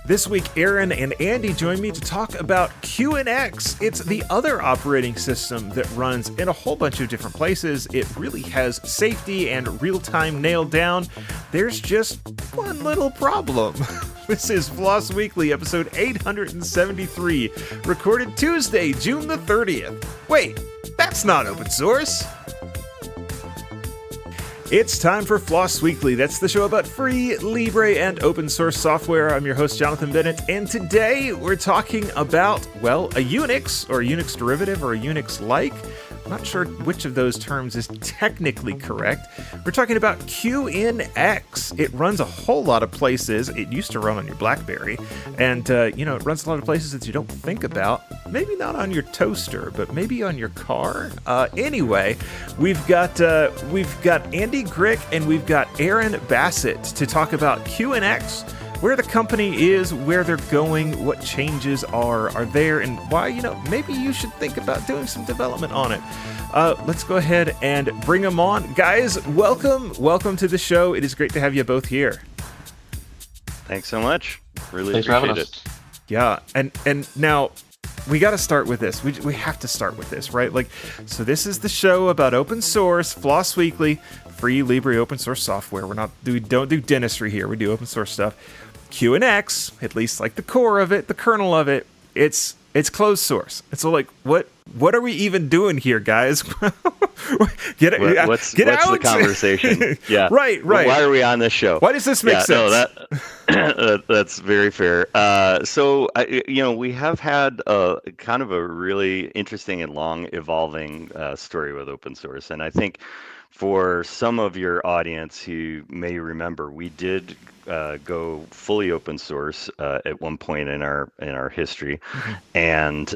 This week, Aaron and Andy join me to talk about QNX. It's the other operating system that runs in a whole bunch of different places. It really has safety and real-time nailed down. There's just one little problem. This is FLOSS Weekly, episode 873, recorded Tuesday, June the 30th. Wait, that's not open source. It's time for FLOSS Weekly. That's the show about free, libre, and open source software. I'm your host, Jonathan Bennett, and today we're talking about, well, a Unix, or a Unix derivative, or a Unix-like. I'm not sure which of those terms is technically correct. We're talking about QNX. It runs a whole lot of places. It used to run on your BlackBerry, and it runs a lot of places that you don't think about. Maybe not on your toaster, but maybe on your car. Anyway, we've got Andy Grick and we've got Aaron Bassett to talk about QNX, where the company is, where they're going, what changes are there, and why, maybe you should think about doing some development on it. Let's go ahead and bring them on. Guys, welcome to the show. It is great to have you both here. Thanks so much. Really Thanks appreciate it. Yeah, and now we got to start with this. We have to start with this, right? So this is the show about open source, FLOSS Weekly, free, libre, open source software. We don't do dentistry here. We do open source stuff. QNX, at least like the core of it, the kernel of it, it's closed source. And so what are we even doing here, guys? Get out. What's the conversation? Yeah. Right. Why are we on this show? Why does this make sense? No, that's very fair. We have had kind of a really interesting and long evolving story with open source. And I think for some of your audience who may remember, we did go fully open source at one point in our history, and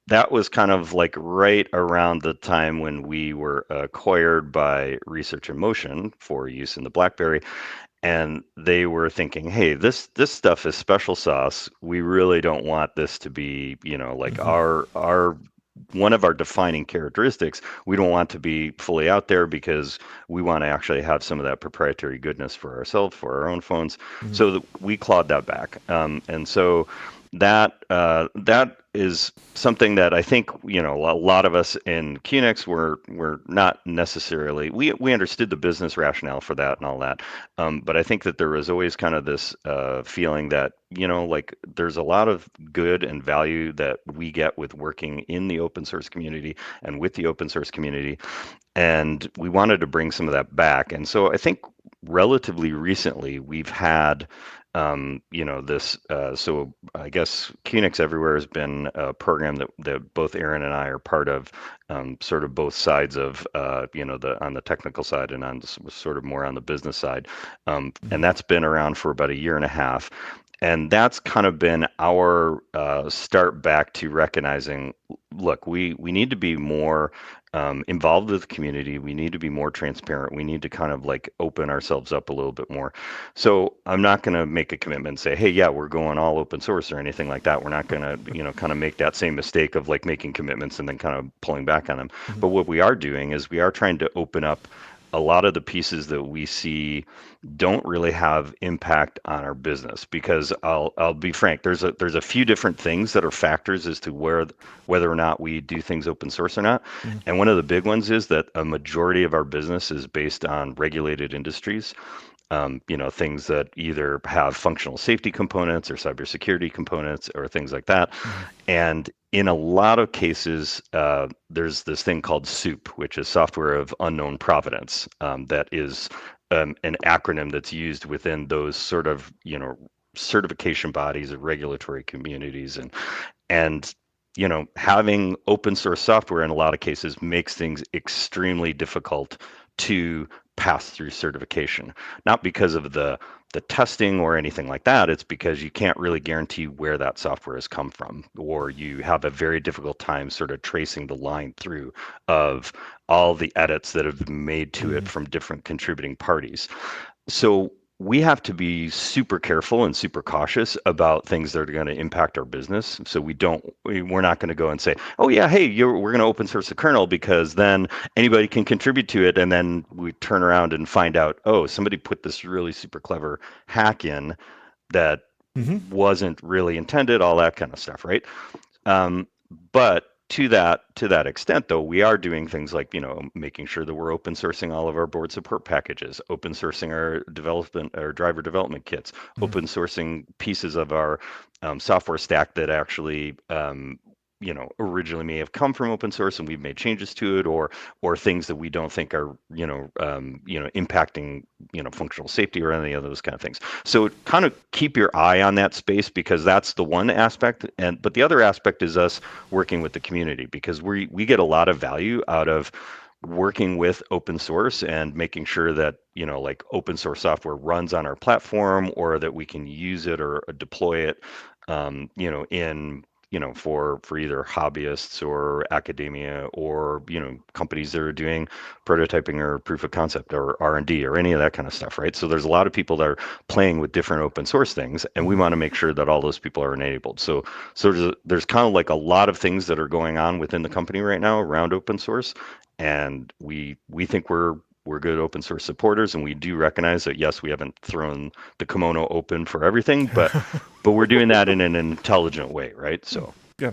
that was kind of like right around the time when we were acquired by Research in Motion for use in the BlackBerry. And they were thinking, hey, this stuff is special sauce. We really don't want this to be, our one of our defining characteristics. We don't want to be fully out there because we want to actually have some of that proprietary goodness for ourselves, for our own phones. So that we clawed that back. And so that is something that I think, a lot of us in QNX were not necessarily, we understood the business rationale for that and all that. But I think that there was always kind of this feeling that, there's a lot of good and value that we get with working in the open source community and with the open source community. And we wanted to bring some of that back. And so I think relatively recently we've had this. So I guess QNX Everywhere has been a program that both Aaron and I are part of, sort of both sides of, on the technical side and on sort of more on the business side. And that's been around for about a year and a half. And that's kind of been our start back to recognizing, look, we need to be more involved with the community. We need to be more transparent. We need to kind of open ourselves up a little bit more. So I'm not going to make a commitment and say, hey, yeah, we're going all open source or anything like that. We're not going to, kind of make that same mistake of making commitments and then kind of pulling back on them. But what we are doing is we are trying to open up a lot of the pieces that we see don't really have impact on our business, because I'll be frank, there's a few different things that are factors as to whether or not we do things open source or not. And one of the big ones is that a majority of our business is based on regulated industries. Things that either have functional safety components or cybersecurity components or things like that. And in a lot of cases, there's this thing called SOUP, which is Software of Unknown Provenance. That is an acronym that's used within those sort of, certification bodies of regulatory communities. And having open source software in a lot of cases makes things extremely difficult to pass through certification, not because of the testing or anything like that. It's because you can't really guarantee where that software has come from, or you have a very difficult time sort of tracing the line through of all the edits that have been made to it from different contributing parties. So we have to be super careful and super cautious about things that are going to impact our business. So we're not going to go and say, oh yeah, hey, we're going to open source the kernel because then anybody can contribute to it. And then we turn around and find out, oh, somebody put this really super clever hack in that wasn't really intended, all that kind of stuff, right? Um, but to that extent, though, we are doing things like making sure that we're open sourcing all of our board support packages, open sourcing our development or driver development kits, Mm-hmm. open sourcing pieces of our software stack that actually originally may have come from open source and we've made changes to it, or things that we don't think are impacting functional safety or any of those kind of things. So kind of keep your eye on that space, because that's the one aspect, but the other aspect is us working with the community, because we get a lot of value out of working with open source and making sure that like open source software runs on our platform, or that we can use it or deploy it in for either hobbyists or academia, or companies that are doing prototyping or proof of concept or R&D or any of that kind of stuff, right? So there's a lot of people that are playing with different open source things, and we want to make sure that all those people are enabled. So there's kind of like a lot of things that are going on within the company right now around open source, and we think we're good open source supporters, and we do recognize that yes, we haven't thrown the kimono open for everything, but we're doing that in an intelligent way, right? So Yeah,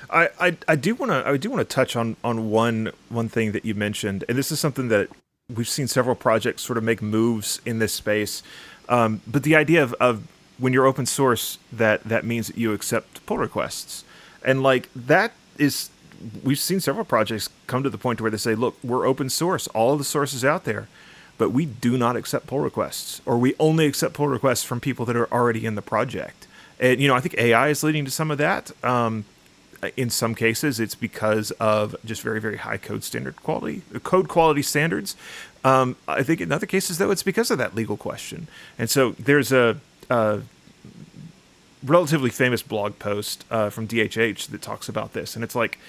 I do want to touch on one thing that you mentioned, and this is something that we've seen several projects sort of make moves in this space. But the idea of when you're open source, that means that you accept pull requests, and like that is, we've seen several projects come to the point where they say, look, we're open source, all of the sources out there, but we do not accept pull requests, or we only accept pull requests from people that are already in the project. And I think AI is leading to some of that. In some cases, it's because of just very, very high code quality standards. I think in other cases, though, it's because of that legal question. And so there's a relatively famous blog post from DHH that talks about this, and it's like,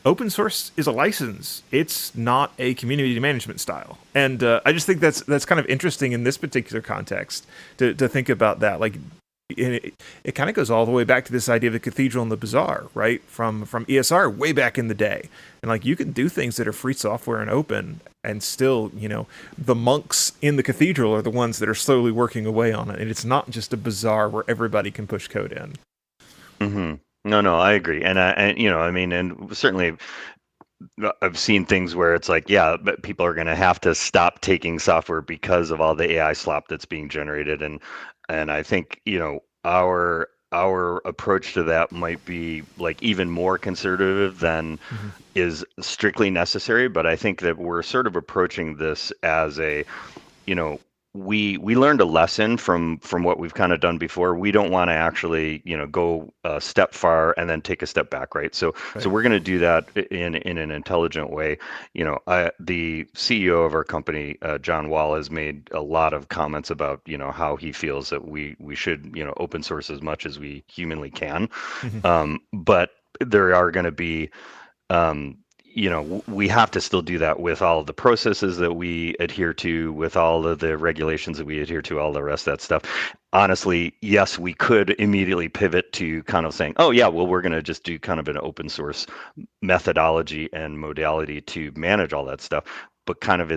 open source is a license. It's not a community management style. And I just think that's kind of interesting in this particular context to think about that. Like, it kind of goes all the way back to this idea of the cathedral and the bazaar, right? From ESR way back in the day. And like, you can do things that are free software and open, and still, the monks in the cathedral are the ones that are slowly working away on it. And it's not just a bazaar where everybody can push code in. Mm-hmm. No, I agree, and certainly I've seen things where it's like, yeah, but people are going to have to stop taking software because of all the AI slop that's being generated, and I think our approach to that might be like even more conservative than is strictly necessary. But I think that we're sort of approaching this as a, you know, we learned a lesson from what we've kind of done before. We don't want to actually, go a step far and then take a step back, right? So we're going to do that in an intelligent way. The CEO of our company, John Wall, has made a lot of comments about, how he feels that we should, open source as much as we humanly can. But there are going to be we have to still do that with all of the processes that we adhere to, with all of the regulations that we adhere to, all the rest of that stuff. Honestly, yes, we could immediately pivot to kind of saying, oh yeah, well, we're going to just do kind of an open source methodology and modality to manage all that stuff. But kind of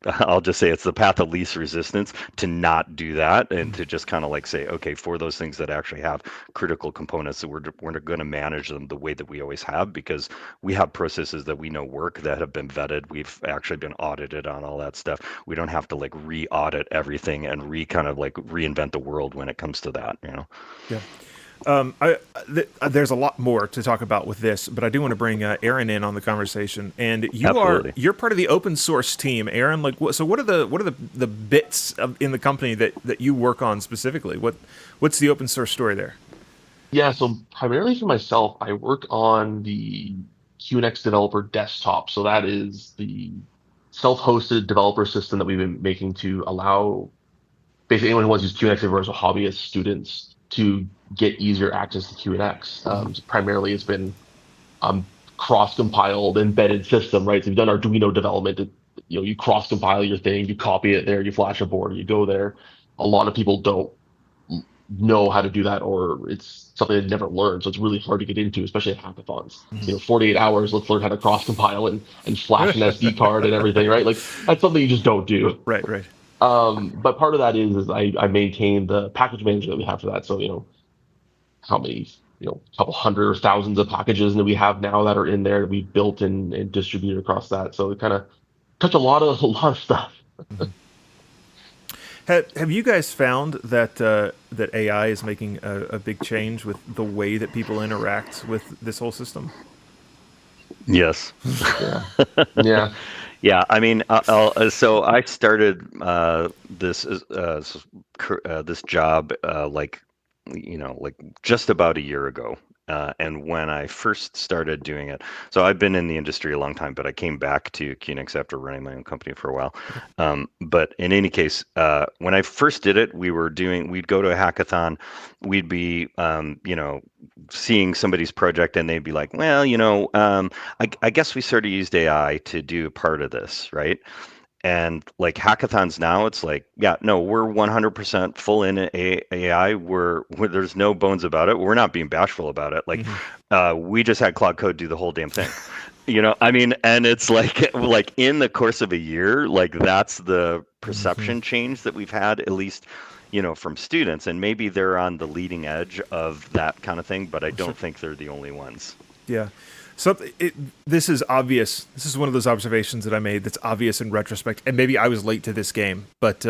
I'll just say it's the path of least resistance to not do that, and to just kind of like say, okay, for those things that actually have critical components, that we're going to manage them the way that we always have, because we have processes that we know work, that have been vetted. We've actually been audited on all that stuff. We don't have to like re-audit everything and kind of like reinvent the world when it comes to that, Yeah. There's a lot more to talk about with this, but I do want to bring Aaron in on the conversation. And you're part of the open source team, Aaron. Like, so what are the bits in the company that you work on specifically? What's the open source story there? Yeah, so primarily for myself, I work on the QNX developer desktop. So that is the self-hosted developer system that we've been making to allow basically anyone who wants to use QNX Everywhere, so hobbyist students, to get easier access to QNX. So primarily, it's been cross-compiled embedded system, right? So we've done Arduino development. You cross-compile your thing, you copy it there, you flash a board, you go there. A lot of people don't know how to do that, or it's something they've never learned, so it's really hard to get into, especially at hackathons. 48 hours, let's learn how to cross-compile and flash an SD card and everything, right? Like, that's something you just don't do. Right. But part of that is I maintain the package manager that we have for that. So, how many, a couple hundred or thousands of packages that we have now that are in there that we've built and distributed across that. So it kind of touch a lot of stuff. Mhm. Have you guys found that that AI is making a big change with the way that people interact with this whole system? Yes. Yeah. Yeah. Yeah, I mean, so I started this job like like just about a year ago. And when I first started doing it, so I've been in the industry a long time, but I came back to QNX after running my own company for a while. But in any case, when I first did it, we'd go to a hackathon, we'd be, seeing somebody's project, and they'd be like, well, I guess we sort of used AI to do part of this, right? And like hackathons now, it's like, yeah, no, we're 100% full in AI. There's no bones about it. We're not being bashful about it. Like, Mhm. we just had Cloud Code do the whole damn thing. I mean, and it's like in the course of a year, like that's the Mhm. perception change that we've had, at least, from students. And maybe they're on the leading edge of that kind of thing, but I Sure. don't think they're the only ones. Yeah. This is obvious. This is one of those observations that I made that's obvious in retrospect, and maybe I was late to this game, but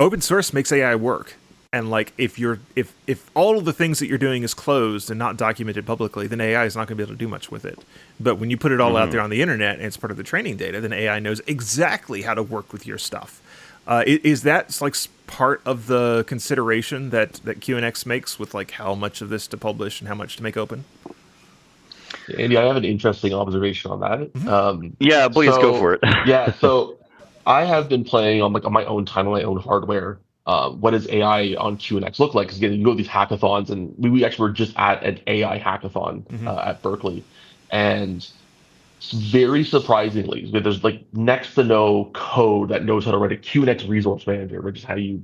open source makes AI work. And like if all of the things that you're doing is closed and not documented publicly, then AI is not going to be able to do much with it. But when you put it all out Hmm. there on the internet and it's part of the training data, then AI knows exactly how to work with your stuff. Is that like part of the consideration that QNX makes with like how much of this to publish and how much to make open? Andy, I have an interesting observation on that. Hmm. Yeah, please go for So it. yeah, so I have been playing on my own time on my own hardware. What does AI on QNX look like? Because again, you go to these hackathons, and we actually were just at an AI hackathon Hmm. at Berkeley, and very surprisingly, there's like next to no code that knows how to write a QNX resource manager, which is how you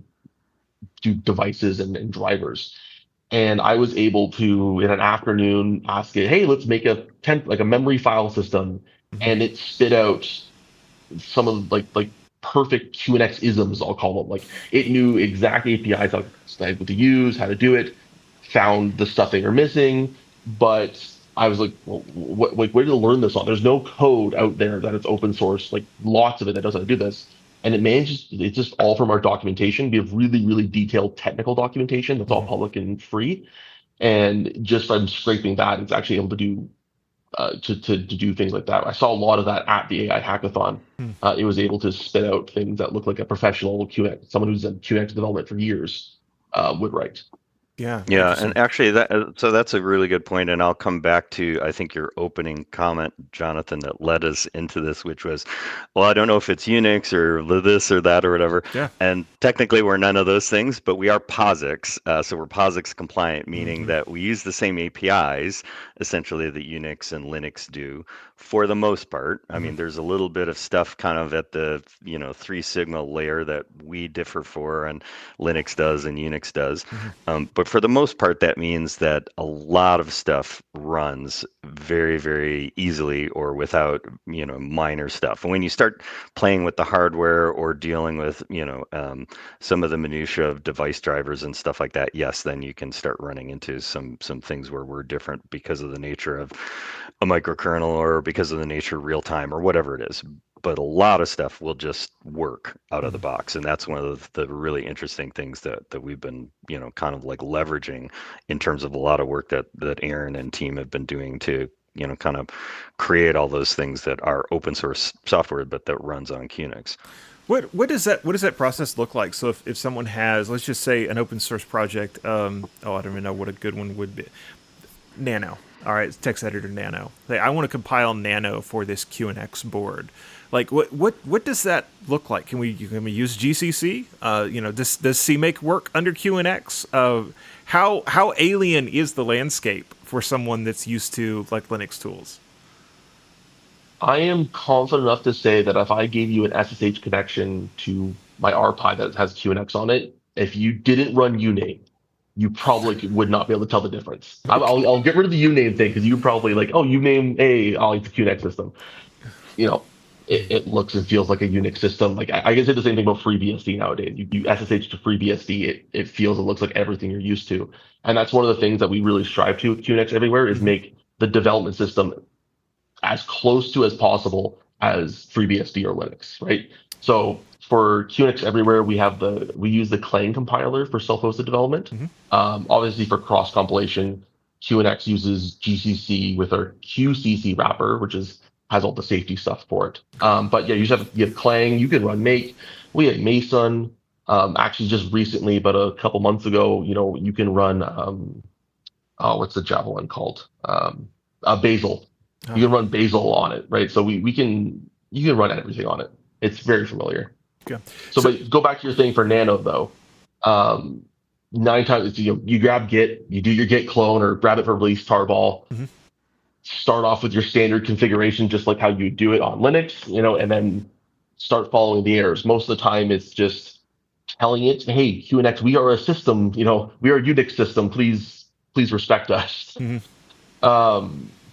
do devices and drivers. And I was able to, in an afternoon, ask it, hey, let's make like a memory file system, Hmm. and it spit out some of like perfect QNX isms, I'll call them. Like it knew exact APIs how to use, how to do it, found the stuff they were missing. But I was like, well, where did it learn this on? There's no code out there that it's open source, like lots of it that knows how to do this. And it's just all from our documentation. We have really, really detailed technical documentation that's all Hmm. public and free. And just from scraping that, it's actually able to do to do things like that. I saw a lot of that at the AI hackathon. It was able to spit out things that look like a professional QX, someone who's done QX development for years, would write. Yeah, Yeah, and interesting. actually so that's a really good point, and I'll come back to, I think, your opening comment, Jonathan, that led us into this, which was, well, I don't know if it's Unix or this or that or whatever. Yeah. And technically we're none of those things, but we are POSIX. So we're POSIX compliant, meaning Hmm. that we use the same APIs essentially that Unix and Linux do for the most part. I Hmm. mean, there's a little bit of stuff kind of at the, three signal layer that we differ for, and Linux does and Unix does. Hmm. But for the most part, that means that a lot of stuff runs very, very easily or without, minor stuff. And when you start playing with the hardware or dealing with, some of the minutia of device drivers and stuff like that, yes, then you can start running into some things where we're different because of the nature of a microkernel or because of the nature of real time or whatever it is. But a lot of stuff will just work out of the Hmm. box, and that's one of the really interesting things that we've been, kind of like leveraging in terms of a lot of work that Aaron and team have been doing to, kind of create all those things that are open source software, but that runs on QNX. What does that process look like? So if someone has, let's just say, an open source project, I don't even know what a good one would be. Nano. All right, it's text editor Nano. Like, I want to compile Nano for this QNX board. Like, what does that look like? Can we use GCC? Does CMake work under QNX? How alien is the landscape for someone that's used to like Linux tools? I am confident enough to say that if I gave you an SSH connection to my RPi that has QNX on it, if you didn't run uname, you probably would not be able to tell the difference. I'll get rid of the uname thing because you probably like, oh, uname A, I'll like the QNX system. You know, it looks and feels like a Unix system. Like I can say the same thing about FreeBSD nowadays. You SSH to FreeBSD, it feels, it looks like everything you're used to. And that's one of the things that we really strive to at QNX Everywhere is Mhm. make the development system as close to as possible as FreeBSD or Linux, right? So for QNX Everywhere, we use the Clang compiler for self-hosted development. Mhm. Obviously, for cross compilation, QNX uses GCC with our QCC wrapper, which is has all the safety stuff for it. But yeah, you have Clang. You can run Make. We have Mason. Actually, just recently, but a couple months ago, you can run what's the Java one called? Bazel. You Ah, can run Bazel on it, right? So we can you can run everything on it. It's very familiar. okay. So, So, but go back to your thing for Nano though. Um, 9 times you grab Git, you do your Git clone or grab it for release tarball. mhm. Start off with your standard configuration, just like how you do it on Linux, and then start following the errors. Most of the time, it's just telling it, "Hey, QNX, we are a system. We are a Unix system. Please respect us." Mhm.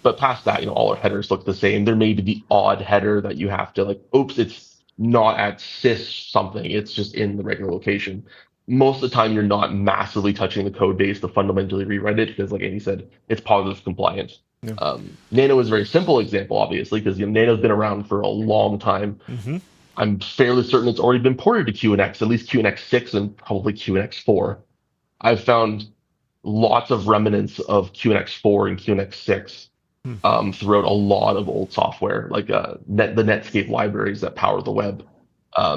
But past that, all our headers look the same. There may be the odd header that you have to like, oops, it's not at sys something. It's just in the regular location. Most of the time, you're not massively touching the code base to fundamentally rewrite it because, like Andy said, it's positive compliant. Yeah. Nano is a very simple example, obviously, because Nano's been around for a long time. Mhm. I'm fairly certain it's already been ported to QNX, at least QNX 6 and probably QNX 4. I've found lots of remnants of QNX 4 and QNX 6 Hmm. throughout a lot of old software, like the Netscape libraries that power the web.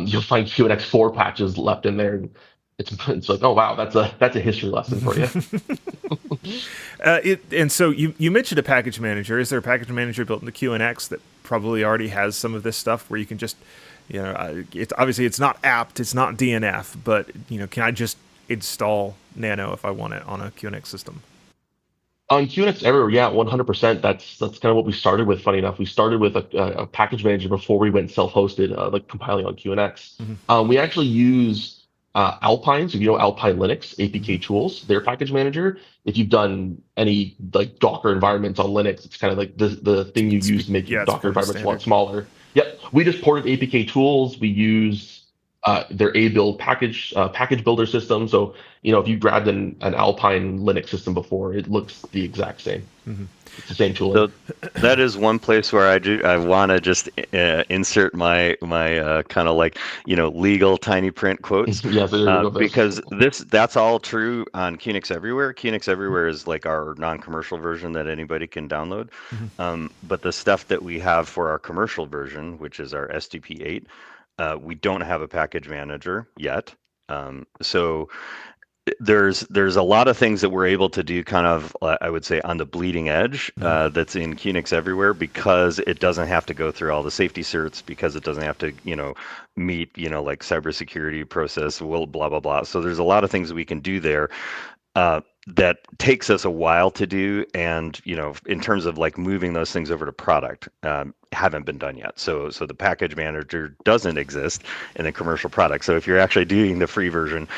You'll find QNX 4 patches left in there. And it's like, oh wow, that's a history lesson for you. And so you mentioned a package manager. Is there a package manager built into QNX that probably already has some of this stuff where you can just, it's obviously it's not apt, it's not DNF, but can I just install Nano if I want it on a QNX system? On QNX Everywhere, yeah, 100%. That's kind of what we started with. Funny enough, we started with a package manager before we went self-hosted, like compiling on QNX. Hmm. We actually use Alpine, so Alpine Linux Hmm. APK tools, their package manager. If you've done any like Docker environments on Linux, it's kind of like the thing you use to make your Yeah, it's Docker fairly environments a lot standard. smaller. Yep, we just ported APK tools. We use their A build package builder system. So if you grabbed an Alpine Linux system before, it looks the exact same. Hmm. It's the same tooling. So that is one place where I want to just insert my kind of like legal tiny print quotes, Yeah, so there you go. This. because that's all true on QNX Everywhere. QNX Everywhere is like our non-commercial version that anybody can download, Hmm. but the stuff that we have for our commercial version, which is our SDP 8, we don't have a package manager yet. So there's a lot of things that we're able to do kind of I would say on the bleeding edge, Hmm. that's in QNX Everywhere, because it doesn't have to go through all the safety certs, because it doesn't have to meet like cybersecurity process, will blah blah blah. So there's a lot of things we can do there, that takes us a while to do, and in terms of like moving those things over to product, haven't been done yet. So the package manager doesn't exist in the commercial product. So if you're actually doing the free version,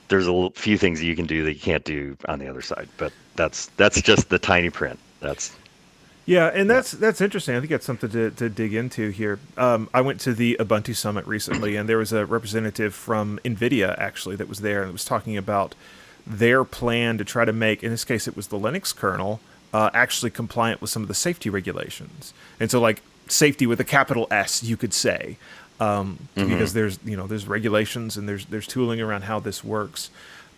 there's few things that you can do that you can't do on the other side, but that's just the tiny print. That's Yeah, and yeah. that's interesting. I think that's something to dig into here. I went to the Ubuntu Summit recently, and there was a representative from NVIDIA actually that was there, and was talking about their plan to try to make, in this case, it was the Linux kernel, actually compliant with some of the safety regulations. And so, like, safety with a capital S, you could say, Hmm. because there's regulations and there's tooling around how this works.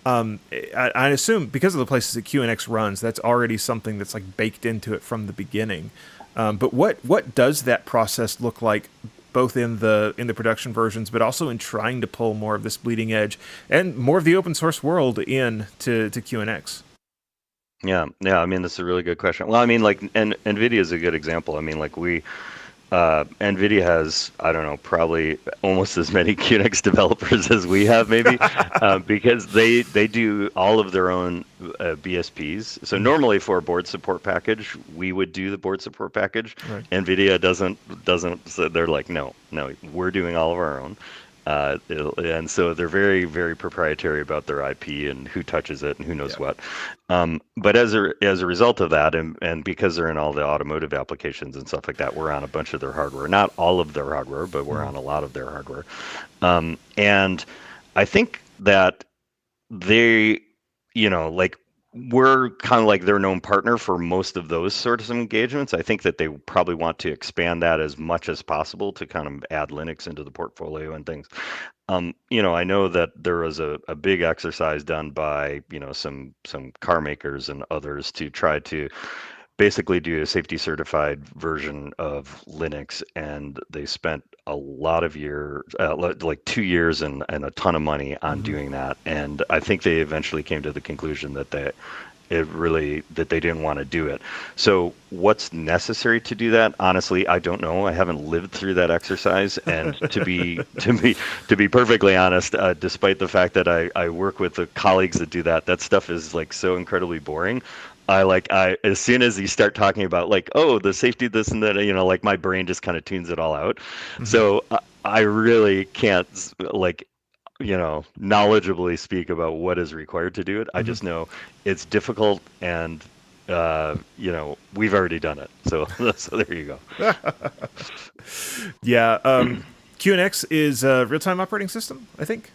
I assume because of the places that QNX runs, that's already something that's like baked into it from the beginning. But what does that process look like, both in the production versions, but also in trying to pull more of this bleeding edge and more of the open source world in to QNX? Yeah. I mean, that's a really good question. Well, I mean, like, and NVIDIA is a good example. I mean, like NVIDIA has, I don't know, probably almost as many QNX developers as we have, maybe, because they do all of their own BSPs. So Mhm. normally for a board support package, we would do the board support package. Right. NVIDIA doesn't. So they're like, no, we're doing all of our own. And so they're very, very proprietary about their IP and who touches it and who knows Yeah. what. But as a result of that, and because they're in all the automotive applications and stuff like that, we're on a bunch of their hardware. Not all of their hardware, but we're Mhm. on a lot of their hardware. And I think that they, like we're kind of like their known partner for most of those sorts of engagements. I think that they probably want to expand that as much as possible to kind of add Linux into the portfolio and things. I know that there was a big exercise done by, some car makers and others to try to basically do a safety certified version of Linux, and they spent a lot of years, like 2 years and a ton of money on Mhm. doing that. And I think they eventually came to the conclusion that they didn't want to do it. So what's necessary to do that? Honestly, I don't know. I haven't lived through that exercise, and to be perfectly honest, despite the fact that I work with the colleagues that do that, that stuff is like so incredibly boring. I as soon as you start talking about like, oh, the safety, this and that, like my brain just kind of tunes it all out. Mhm. So I really can't like knowledgeably speak about what is required to do it. I Mhm. just know it's difficult, and we've already done it. So so there you go. Yeah. QNX is a real-time operating system, I think.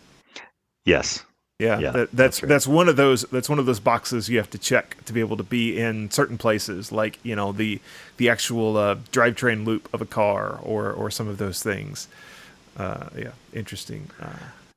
Yes. Yeah, Yeah, that, that's that's right. that's one of those boxes you have to check to be able to be in certain places, like the actual drivetrain loop of a car or some of those things. Yeah, interesting.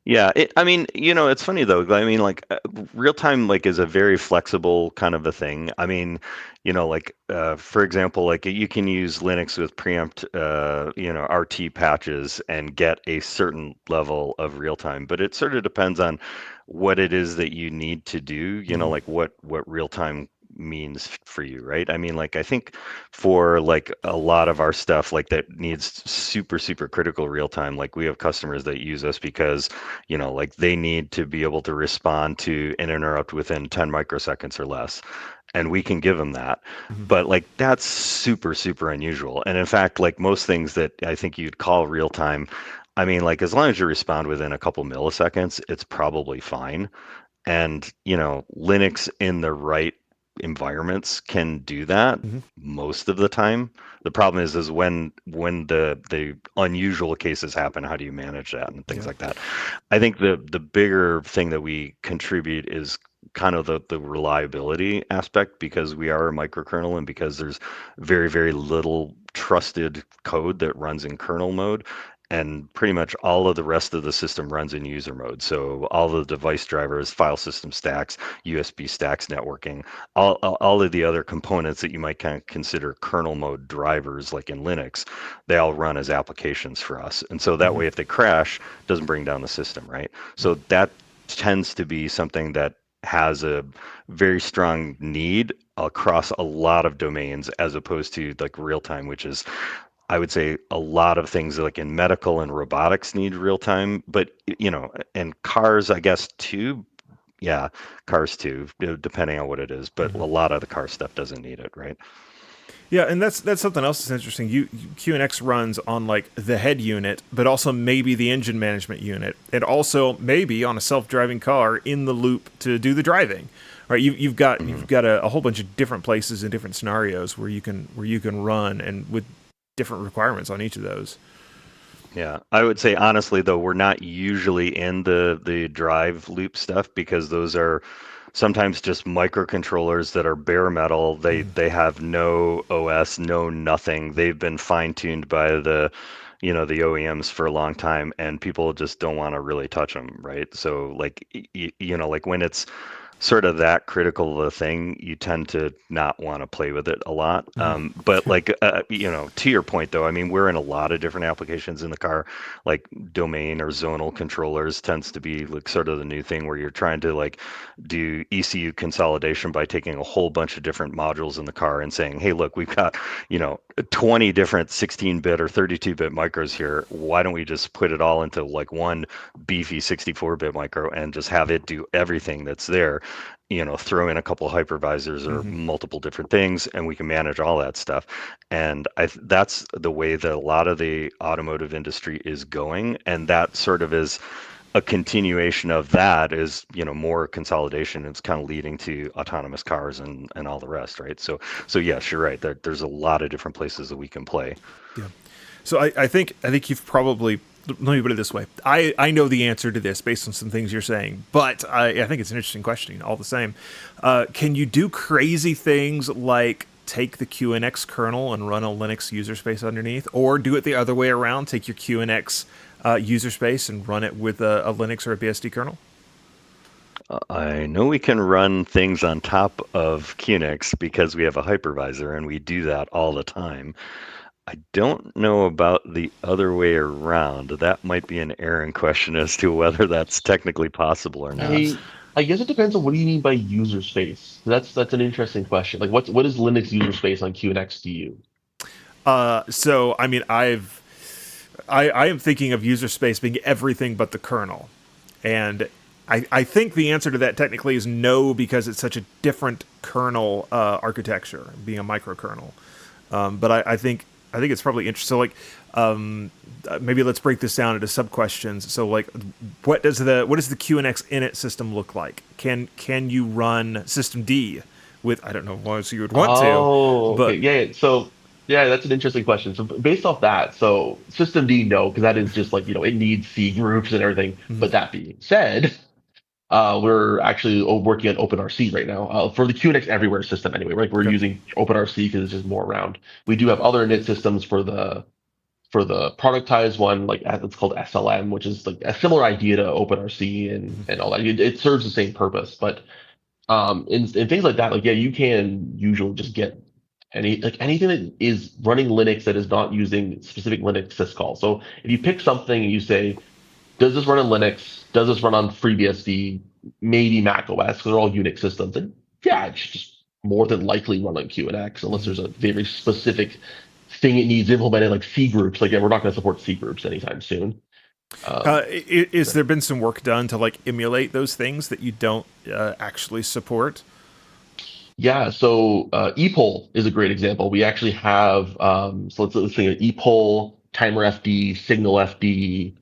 Yeah, I mean, it's funny though. I mean, like real time, like is a very flexible kind of a thing. I mean, like for example, like you can use Linux with preempt, RT patches and get a certain level of real time, but it sort of depends on what it is that you need to do. Mhm. Like what real time means for you, right? I mean, like I think for like a lot of our stuff, like that needs super, super critical real time. Like we have customers that use us because like they need to be able to respond to an interrupt within 10 microseconds or less. And we can give them that. Mhm. But like that's super, super unusual. And in fact, like most things that I think you'd call real time, I mean, like as long as you respond within a couple milliseconds, it's probably fine. And, Linux in the right environments can do that Mhm. most of the time. The problem is when the unusual cases happen, how do you manage that and things Yeah. like that? I think the bigger thing that we contribute is kind of the reliability aspect, because we are a microkernel and because there's very, very little trusted code that runs in kernel mode, and pretty much all of the rest of the system runs in user mode. So all the device drivers, file system stacks, USB stacks, networking, all of the other components that you might kind of consider kernel mode drivers, like in Linux, they all run as applications for us. And so that Mhm. way, if they crash, it doesn't bring down the system, right? So that tends to be something that has a very strong need across a lot of domains, as opposed to like real time, which is, I would say, a lot of things like in medical and robotics need real time, but and cars, I guess too. Yeah, cars too, depending on what it is. But a Mhm. lot of the car stuff doesn't need it, right? Yeah, and that's something else that's interesting. QNX runs on like the head unit, but also maybe the engine management unit, and also maybe on a self-driving car in the loop to do the driving. Right, you've got Mhm. a whole bunch of different places and different scenarios where you can run, and with different requirements on each of those. Yeah, I would say honestly though, we're not usually in the drive loop stuff, because those are sometimes just microcontrollers that are bare metal. They have no OS, no nothing. They've been fine-tuned by the OEMs for a long time, and people just don't want to really touch them, right? So like like when it's sort of that critical of a thing, you tend to not want to play with it a lot. But like, to your point though, I mean, we're in a lot of different applications in the car, like domain or zonal controllers tends to be like sort of the new thing, where you're trying to like do ECU consolidation by taking a whole bunch of different modules in the car and saying, hey, look, we've got, 20 different 16-bit or 32-bit micros here. Why don't we just put it all into like one beefy 64-bit micro and just have it do everything that's there? Throw in a couple hypervisors or multiple different things, and we can manage all that stuff. And that's the way that a lot of the automotive industry is going, and that sort of is a continuation of that is more consolidation. It's kind of leading to autonomous cars and all the rest, right? So yes, you're right. There's a lot of different places that we can play. Yeah. So I think you've probably, let me put it this way. I know the answer to this based on some things you're saying, but I think it's an interesting question all the same. Can you do crazy things like take the QNX kernel and run a Linux user space underneath, or do it the other way around, take your QNX user space and run it with a Linux or a BSD kernel? I know we can run things on top of QNX because we have a hypervisor, and we do that all the time. I don't know about the other way around. That might be an Aaron question as to whether that's technically possible or not. I guess it depends on what do you mean by user space. That's an interesting question. Like, what is Linux user space on QNX to you? So I mean, I am thinking of user space being everything but the kernel, and I think the answer to that technically is no, because it's such a different kernel architecture, being a microkernel. But I think it's probably interesting. So like, maybe let's break this down into sub questions. So like, what does the QNX init system look like? Can you run systemd with, I don't know what you would want Oh, to, but okay. Yeah. So, yeah, that's an interesting question. So, based off that, so systemd, no, because that is just like, it needs C groups and everything. But that being said, we're actually working on OpenRC right now for the QNX Everywhere system anyway, right? We're using OpenRC because it's just more around. We do have other init systems for the productized one, like it's called SLM, which is like a similar idea to OpenRC and all that. It serves the same purpose, but in things like that, like yeah, you can usually just get anything that is running Linux that is not using specific Linux syscall. So if you pick something and you say, does this run on Linux? Does this run on FreeBSD? Maybe Mac OS, because they're all Unix systems. And yeah, it should just more than likely run on QNX, unless there's a very specific thing it needs implemented, like C groups. Like, yeah, we're not going to support C groups anytime soon. Is there been some work done to like emulate those things that you don't actually support? Yeah, so ePoll is a great example. We actually have, so let's think of ePoll, Timer FD, Signal FD.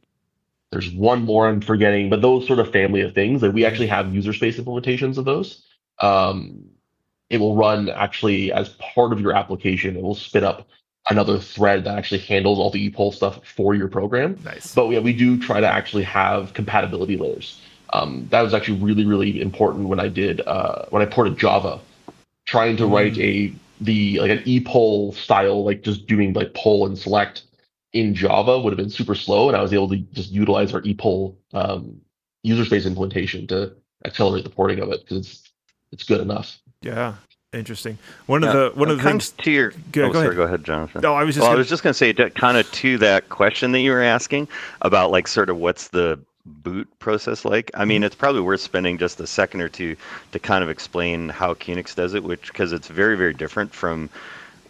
There's one more I'm forgetting, but those sort of family of things, like we actually have user space implementations of those. It will run actually as part of your application. It will spit up another thread that actually handles all the ePoll stuff for your program. Nice. But yeah, we do try to actually have compatibility layers. That was actually really, really important when I did when I ported Java, trying to write like an ePoll style, like just doing like poll and select in Java would have been super slow, and I was able to just utilize our ePoll user space implementation to accelerate the porting of it because it's good enough. Yeah, interesting. One of the things to your go ahead, Jonathan. No, I was just going to say kind of to that question that you were asking about like sort of what's the boot process like. I mean, it's probably worth spending just a second or two to kind of explain how QNX does it, because it's very, very different from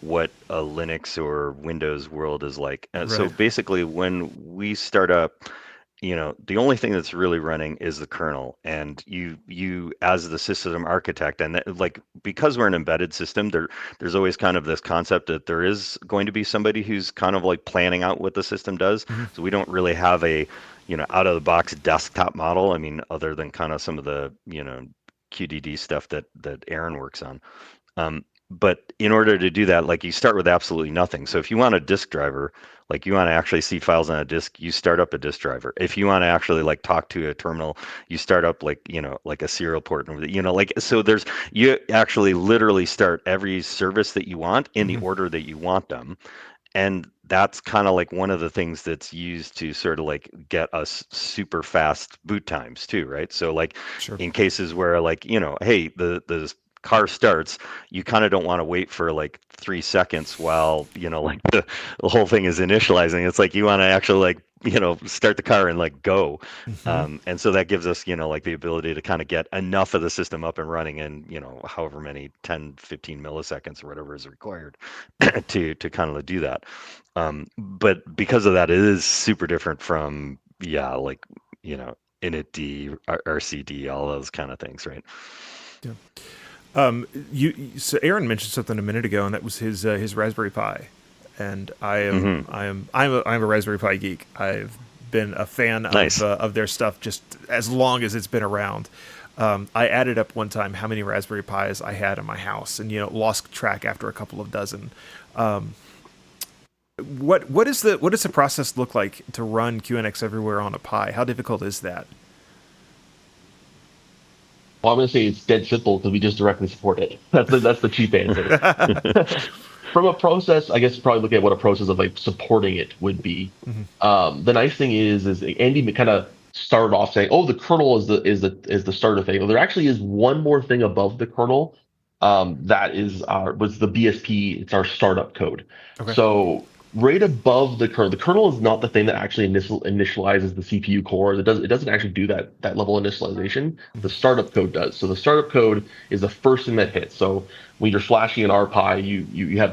what a Linux or Windows world is like. Right. So basically, when we start up, the only thing that's really running is the kernel, and you as the system architect, and like because we're an embedded system, there's always kind of this concept that there is going to be somebody who's kind of like planning out what the system does. So we don't really have a out of the box desktop model. I mean, other than kind of some of the QDD stuff that Aaron works on. But in order to do that, like you start with absolutely nothing. So if you want a disk driver, like you want to actually see files on a disk, you start up a disk driver. If you want to actually like talk to a terminal, you start up like like a serial port, like so. You actually literally start every service that you want in the order that you want them, and that's kind of like one of the things that's used to sort of like get us super fast boot times too, right? So like in cases where like hey, the car starts, you kind of don't want to wait for like 3 seconds while like the whole thing is initializing. It's like you want to actually like start the car and like go. Hmm. And so that gives us, like the ability to kind of get enough of the system up and running in, however many 10, 15 milliseconds or whatever is required to kind of do that. But because of that, it is super different from, yeah, like, initd, RCD, all those kind of things, right? Yeah. So Aaron mentioned something a minute ago, and that was his Raspberry Pi, and Hmm. I'm a Raspberry Pi geek. I've been a fan Nice. of their stuff just as long as it's been around. I added up one time how many Raspberry Pis I had in my house, and lost track after a couple of dozen. What does the process look like to run QNX everywhere on a Pi? How difficult is that? Well, I'm going to say it's dead simple because we just directly support it. That's the cheap answer. From a process, I guess probably look at what a process of like supporting it would be. Hmm. The nice thing is Andy kind of started off saying, "Oh, the kernel is the starter thing." Well, there actually is one more thing above the kernel. That is our was the BSP. It's our startup code. Okay. So right above the kernel is not the thing that actually initializes the CPU core. It doesn't actually do that level of initialization. The Hmm. startup code does. So the startup code is the first thing that hits. So when you're flashing an RPi,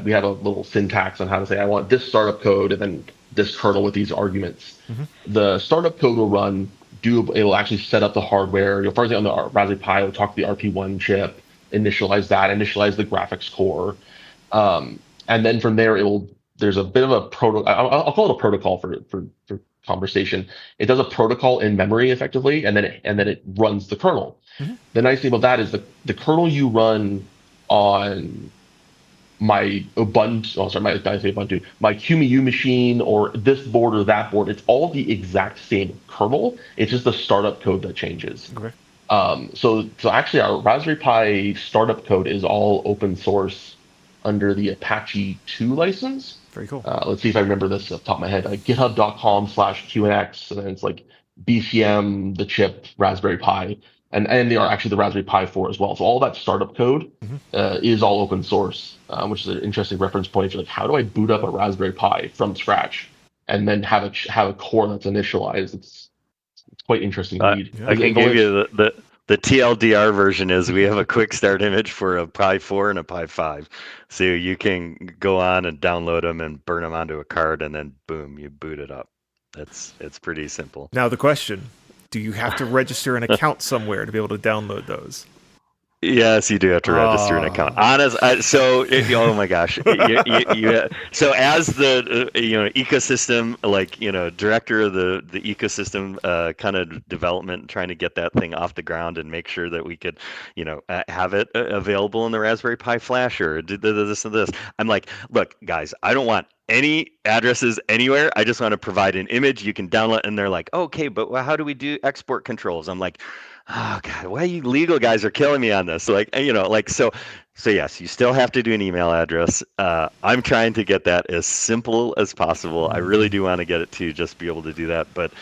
we have a little syntax on how to say I want this startup code and then this kernel with these arguments. Hmm. The startup code will run. It'll actually set up the hardware. You'll first on the Raspberry Pi, it'll talk to the RP1 chip, initialize the graphics core, and then from there there's a bit of a I'll call it a protocol for conversation. It does a protocol in memory effectively, and then it runs the kernel. Hmm. The nice thing about that is the kernel you run on my Ubuntu, oh sorry, I say Ubuntu, my QEMU machine or this board or that board, it's all the exact same kernel. It's just the startup code that changes. Okay. So actually, our Raspberry Pi startup code is all open source under the Apache 2 license. Very cool. Let's see if I remember this off the top of my head. GitHub.com/QNX, and then it's like BCM, the chip, Raspberry Pi, and they are actually the Raspberry Pi 4 as well. So all that startup code Hmm. is all open source, which is an interesting reference point for like how do I boot up a Raspberry Pi from scratch and then have a core that's initialized. It's quite interesting indeed. Yeah. I can It give only you the TLDR version is we have a quick start image for a Pi 4 and a Pi 5. So you can go on and download them and burn them onto a card and then boom, you boot it up. It's pretty simple. Now the question: do you have to register an account somewhere to be able to download those? Yes, you do have to register an account. Ah. Oh my gosh, so as the ecosystem, like director of the ecosystem kind of development, trying to get that thing off the ground and make sure that we could, have it available in the Raspberry Pi Flash or do this and this. I'm like, look, guys, I don't want any addresses anywhere. I just want to provide an image you can download. And they're like, okay, but how do we do export controls? I'm like, oh God, why you legal guys are killing me on this? Like, so yes, you still have to do an email address. I'm trying to get that as simple as possible. I really do want to get it to just be able to do that, but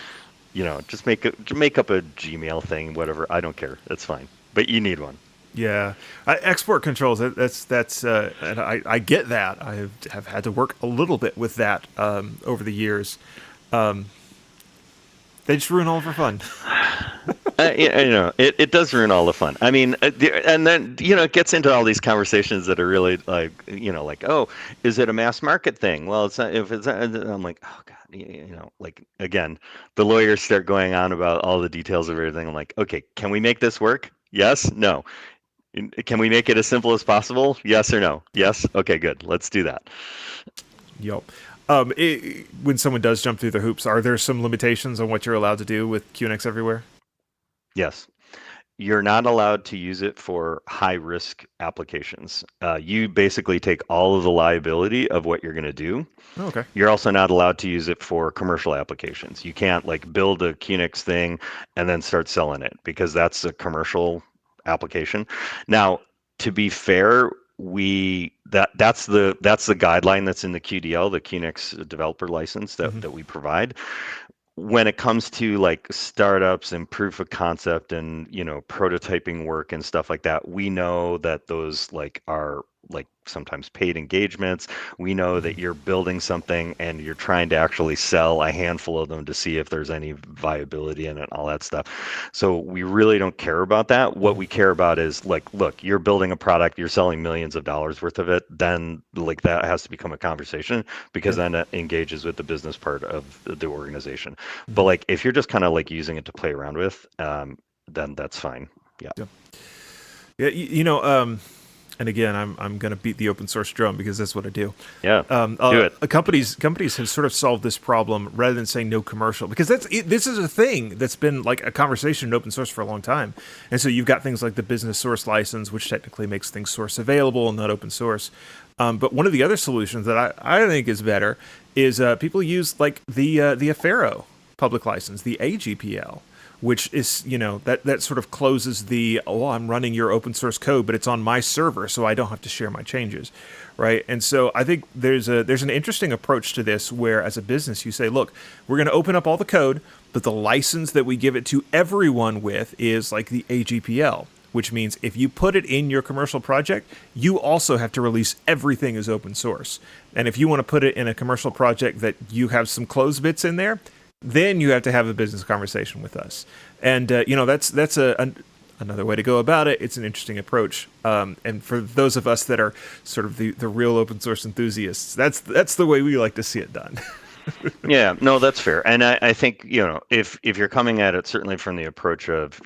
just make up a Gmail thing, whatever. I don't care. That's fine. But you need one. Yeah, export controls. And I get that. have had to work a little bit with that over the years. Um, they just ruin all of our fun. It does ruin all the fun. I mean, and then it gets into all these conversations that are really like, like, oh, is it a mass market thing? Well, it's not. If it's not, I'm like, oh God, like again, the lawyers start going on about all the details of everything. I'm like, okay, can we make this work? Yes, no. Can we make it as simple as possible? Yes or no? Yes. Okay, good. Let's do that. Yep. When someone does jump through the hoops, are there some limitations on what you're allowed to do with QNX everywhere? Yes. You're not allowed to use it for high risk applications. You basically take all of the liability of what you're going to do. Oh, okay. You're also not allowed to use it for commercial applications. You can't like build a QNX thing and then start selling it because that's a commercial application. Now, to be fair, that's the guideline that's in the QDL, the QNX developer license Mm-hmm. that we provide. When it comes to like startups and proof of concept and prototyping work and stuff like that, we know that those like are like sometimes paid engagements. We know that you're building something and you're trying to actually sell a handful of them to see if there's any viability in it, and all that stuff. So we really don't care about that. What we care about is like, look, you're building a product, you're selling millions of dollars worth of it, then like that has to become a conversation, because then it engages with the business part of the organization. But like if you're just kind of like using it to play around with, then that's fine. Yeah, and again, I'm going to beat the open source drum because that's what I do. Yeah, do it. Companies have sort of solved this problem rather than saying no commercial, because this is a thing that's been like a conversation in open source for a long time. And so you've got things like the business source license, which technically makes things source available and not open source. But one of the other solutions that I think is better is people use like the Affero public license, the AGPL, which is, that sort of closes the, I'm running your open source code, but it's on my server, so I don't have to share my changes, right? And so I think there's an interesting approach to this where, as a business, you say, look, we're going to open up all the code, but the license that we give it to everyone with is like the AGPL, which means if you put it in your commercial project, you also have to release everything as open source. And if you want to put it in a commercial project that you have some closed bits in there, then you have to have a business conversation with us. And, that's another way to go about it. It's an interesting approach. And for those of us that are sort of the real open source enthusiasts, that's the way we like to see it done. Yeah, no, that's fair. And I think, if you're coming at it certainly from the approach of,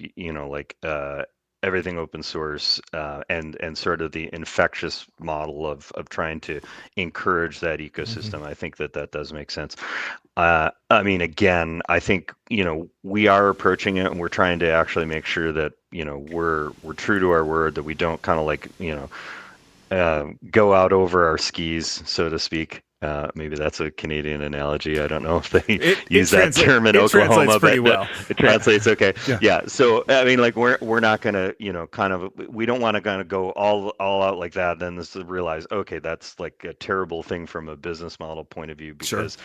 everything open source, and sort of the infectious model of trying to encourage that ecosystem, I think that does make sense. I mean, again, I think, we are approaching it and we're trying to actually make sure that, we're true to our word, that we don't kind of like, go out over our skis, so to speak. Maybe that's a Canadian analogy. I don't know if they use that term in Oklahoma, but well. It translates okay. Yeah. Yeah. So I mean, like we're not gonna, we don't want to kind of go all out like that. Then this to realize, okay, that's like a terrible thing from a business model point of view, because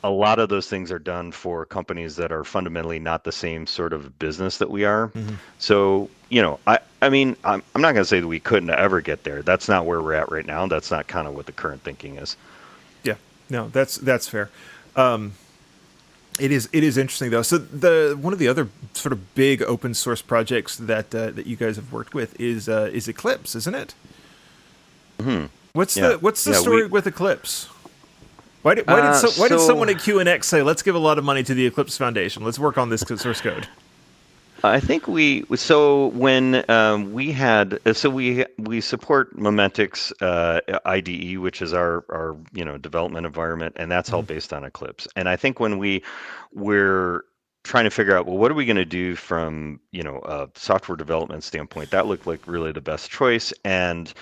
a lot of those things are done for companies that are fundamentally not the same sort of business that we are. So, I mean, I'm not going to say that we couldn't ever get there. That's not where we're at right now. That's not kind of what the current thinking is. Yeah, no, that's fair. It is interesting though. So one of the other sort of big open source projects that you guys have worked with is Eclipse, isn't it? What's the story with Eclipse? Why did someone at QNX say, let's give a lot of money to the Eclipse Foundation, let's work on this source code? I think when we support Momentix IDE, which is our development environment, and that's all based on Eclipse. And I think when we're trying to figure out, well, what are we going to do from a software development standpoint, that looked like really the best choice. And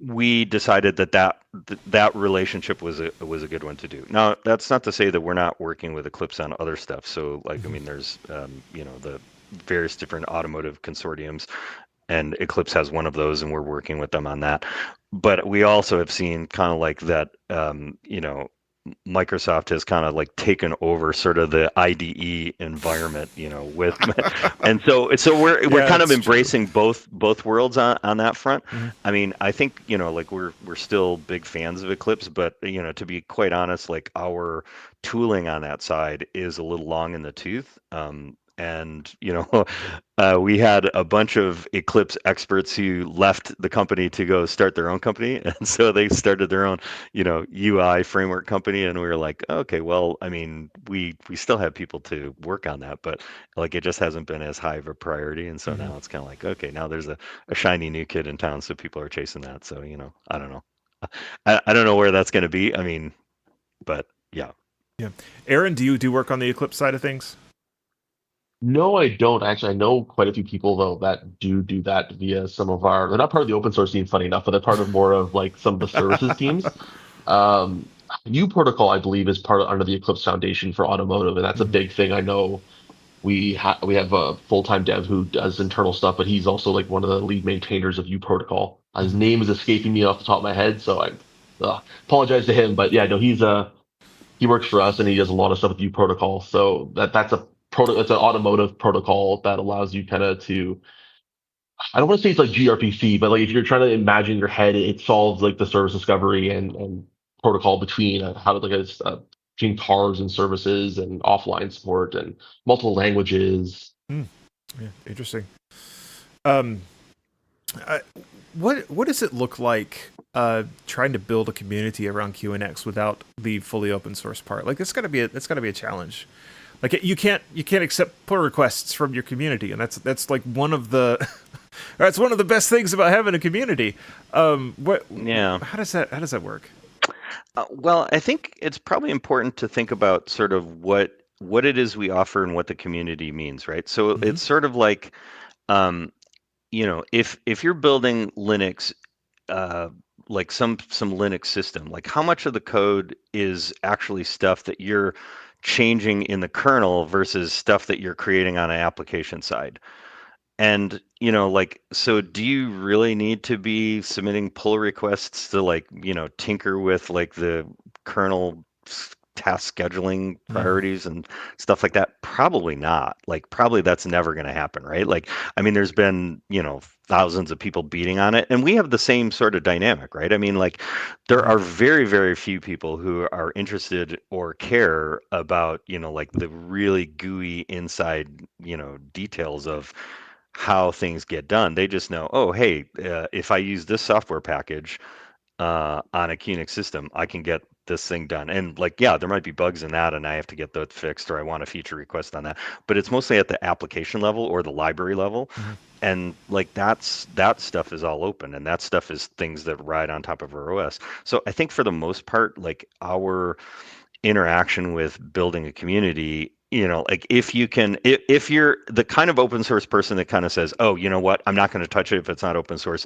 we decided that relationship was a good one to do. Now, that's not to say that we're not working with Eclipse on other stuff. So, like, I mean, there's the various different automotive consortiums, and Eclipse has one of those, and we're working with them on that. But we also have seen kind of like that, Microsoft has kind of like taken over sort of the IDE environment, with, and so we're kind of embracing both worlds on that front. I mean, I think like we're still big fans of Eclipse, but to be quite honest, like our tooling on that side is a little long in the tooth. And we had a bunch of Eclipse experts who left the company to go start their own company, and so they started their own, UI framework company. And we were like, okay, well, I mean, we still have people to work on that, but like it just hasn't been as high of a priority. And so now it's kind of like, okay, now there's a shiny new kid in town, so people are chasing that. So I don't know, I don't know where that's going to be. I mean, but yeah. Aaron, do you work on the Eclipse side of things? No, I don't. Actually, I know quite a few people though that do that via some of they're not part of the open source team, funny enough, but they're part of more of like some of the services teams. U Protocol, I believe, is under the Eclipse Foundation for automotive, and that's a big thing. I know we have a full-time dev who does internal stuff, but he's also like one of the lead maintainers of U Protocol. His name is escaping me off the top of my head, so I apologize to him. But yeah, no, he works for us and he does a lot of stuff with U Protocol. So it's an automotive protocol that allows you kind of to I don't want to say it's like gRPC, but like if you're trying to imagine in your head, it solves like the service discovery and protocol between how to like between cars and services and offline support and multiple languages. Yeah, interesting. Um, I, what does it look like trying to build a community around QNX without the fully open source part? Like that's got to be a challenge. Like you can't accept pull requests from your community, and that's like one of the that's one of the best things about having a community. What? Yeah. How does that work? Well, I think it's probably important to think about sort of what it is we offer and what the community means, right? So it's sort of like, um, if you're building Linux, like some Linux system, like how much of the code is actually stuff that you're changing in the kernel versus stuff that you're creating on an application side? And, like, so do you really need to be submitting pull requests to like, tinker with like the kernel task scheduling priorities and stuff like that? Probably not. Like, probably that's never going to happen, right? Like, I mean, there's been, thousands of people beating on it, and we have the same sort of dynamic, right? I mean, like, there are very, very few people who are interested or care about, like the really gooey inside, details of how things get done. They just know, oh, hey, if I use this software package on a QNX system, I can get this thing done. And like, yeah, there might be bugs in that, and I have to get that fixed, or I want a feature request on that. But it's mostly at the application level or the library level. And like that stuff is all open, and that stuff is things that ride on top of our OS. So I think for the most part, like our interaction with building a community, like if you're the kind of open source person that kind of says, oh, you know what, I'm not going to touch it if it's not open source,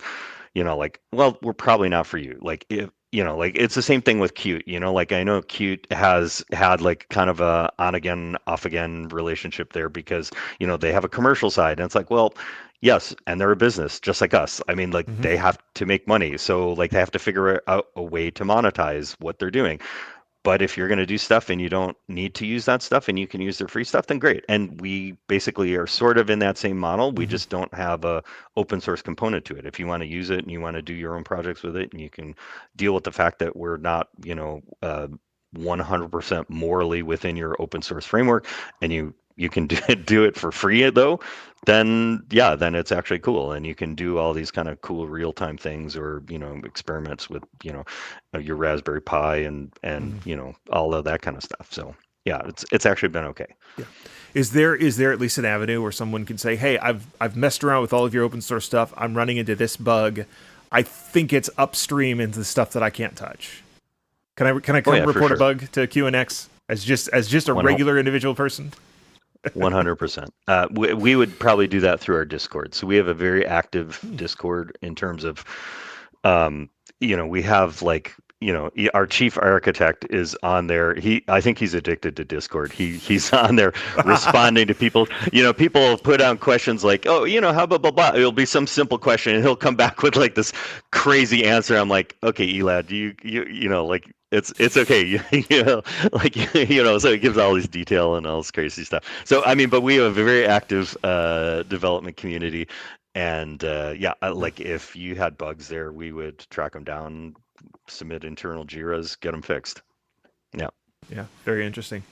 like, well, we're probably not for you. Like if like it's the same thing with Qt, like I know Qt has had like kind of a on again off again relationship there because they have a commercial side, and it's like, well, yes, and they're a business just like us. I mean, like they have to make money, so like they have to figure out a way to monetize what they're doing. But if you're going to do stuff and you don't need to use that stuff and you can use their free stuff, then great. And we basically are sort of in that same model. We just don't have a open source component to it. If you want to use it and you want to do your own projects with it, and you can deal with the fact that we're not, 100% morally within your open source framework, and you can do it for free though, then yeah, then it's actually cool, and you can do all these kind of cool real-time things, or experiments with your Raspberry Pi and all of that kind of stuff. So yeah, it's actually been okay. Yeah. Is there at least an avenue where someone can say, hey, I've messed around with all of your open source stuff, I'm running into this bug, I think it's upstream into the stuff that I can't touch? Can I come report a bug to QNX as just a regular individual person? 100%. We would probably do that through our Discord. So we have a very active Discord in terms of, we have like, our chief architect is on there. I think he's addicted to Discord. He's on there responding to people. People put out questions like, oh, how blah, blah, blah. It'll be some simple question, and he'll come back with like this crazy answer. I'm like, okay, Elad, like, it's okay, so it gives all this detail and all this crazy stuff. So I mean, but we have a very active development community, and like if you had bugs there, we would track them down, submit internal JIRAs, get them fixed. Yeah, very interesting.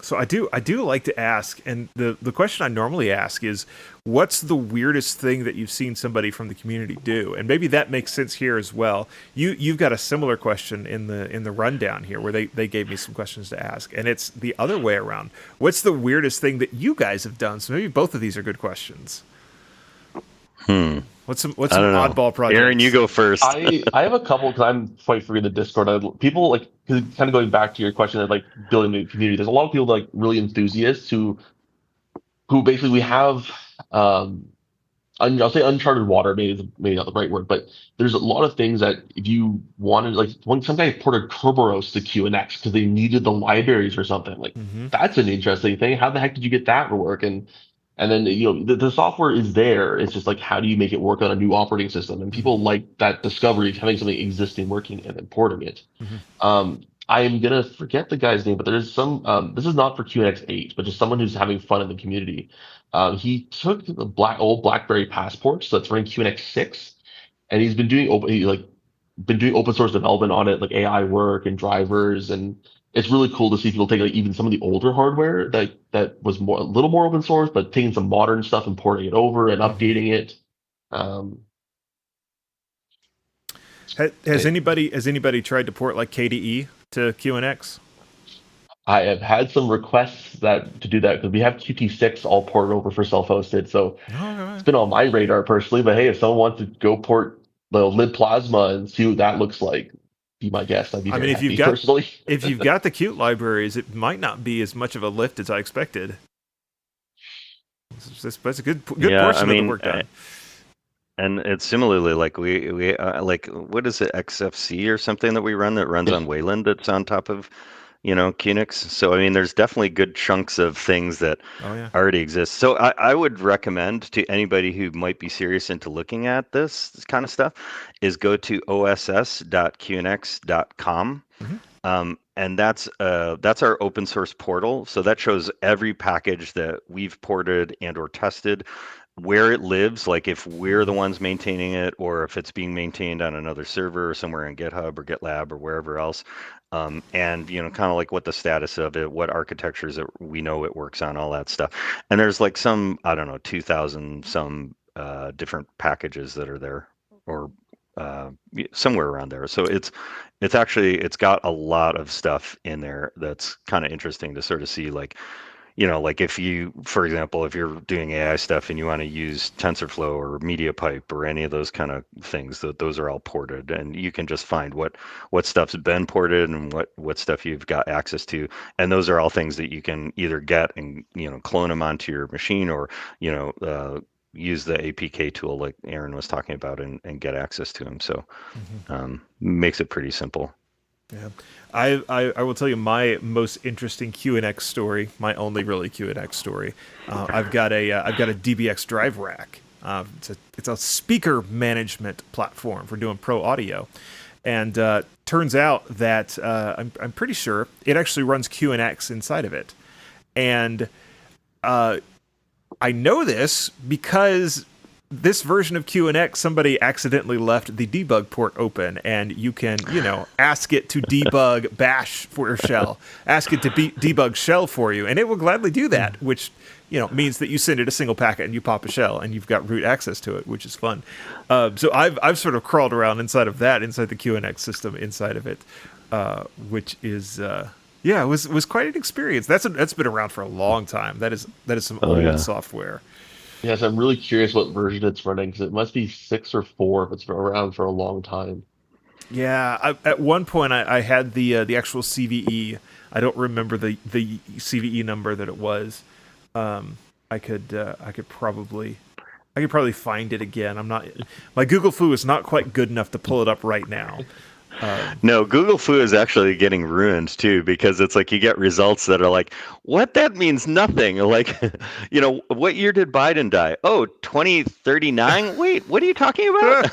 So I do like to ask, and the question I normally ask is, what's the weirdest thing that you've seen somebody from the community do? And maybe that makes sense here as well. You've got a similar question in the rundown here, where they gave me some questions to ask, and it's the other way around. What's the weirdest thing that you guys have done? So maybe both of these are good questions. What's some oddball projects? Aaron, you go first. I have a couple, because I'm quite free in the Discord. People like, cause kind of going back to your question of like building the community. There's a lot of people like really enthusiasts who basically we have I'll say uncharted water, maybe not the right word, but there's a lot of things that if you wanted, like some guy ported Kerberos to QNX because they needed the libraries or something. Like that's an interesting thing. How the heck did you get that to work? And then the software is there. It's just like, how do you make it work on a new operating system? And people like that discovery of having something existing working and then porting it. I am gonna forget the guy's name, but there's some. This is not for QNX 8, but just someone who's having fun in the community. He took the old BlackBerry passport, so that's running QNX 6, and he's been doing been doing open source development on it, like AI work and drivers, and it's really cool to see people take like even some of the older hardware that was more a little more open source, but taking some modern stuff and porting it over and Mhm. updating it. Um, Has anybody tried to port like KDE to QNX? I have had some requests that to do that because we have Qt6 all ported over for self-hosted, so it's Oh, been on my radar personally. But hey, if someone wants to go port the lib plasma and see what that looks like, be my guest. I'd be I mean, very if you've happy got personally. if you've got the Qt libraries, it might not be as much of a lift as I expected. That's a good Yeah, I portion of the mean, work done. and it's similarly like we like what is it, XFC or something that we run that runs Yeah. on Wayland that's on top of, Qnix. So I mean, there's definitely good chunks of things that Oh yeah. already exist. So I would recommend to anybody who might be serious into looking at this kind of stuff is go to oss.qnx.com. Hmm. And that's our open source portal. So that shows every package that we've ported and or tested, where it lives, like if we're the ones maintaining it or if it's being maintained on another server or somewhere in GitHub or GitLab or wherever else. And kind of like what the status of it, what architectures that we know it works on, all that stuff. And there's like some, I don't know, 2,000 some different packages that are there, or somewhere around there. So it's got a lot of stuff in there that's kind of interesting to sort of see, like, like if you, for example, if you're doing AI stuff and you want to use TensorFlow or MediaPipe or any of those kind of things, those are all ported, and you can just find what stuff's been ported and what stuff you've got access to, and those are all things that you can either get and clone them onto your machine, or use the APK tool like Aaron was talking about, and get access to them. So Hmm. makes it pretty simple. Yeah, I will tell you my most interesting QNX story, my only really QNX story. I've got a DBX drive rack. It's a speaker management platform for doing pro audio, and turns out that I'm pretty sure it actually runs QNX inside of it, and I know this because this version of QNX, somebody accidentally left the debug port open, and you can, ask it to debug bash for your shell, ask it to debug shell for you, and it will gladly do that, which, means that you send it a single packet and you pop a shell and you've got root access to it, which is fun. So I've sort of crawled around inside of that, inside the QNX system, inside of it, which is, yeah, it was quite an experience. That's been around for a long time. That is some Oh old yeah. software. Yes, I'm really curious what version it's running because it must be 6 or 4 if it's been around for a long time. Yeah, at one point I had the actual CVE. I don't remember the CVE number that it was. I could probably find it again. I'm not. My Google Flu is not quite good enough to pull it up right now. No, Google Foo is actually getting ruined too, because it's like you get results that are like, what? That means nothing. Like, what year did Biden die? Oh, 2039. Wait, what are you talking about?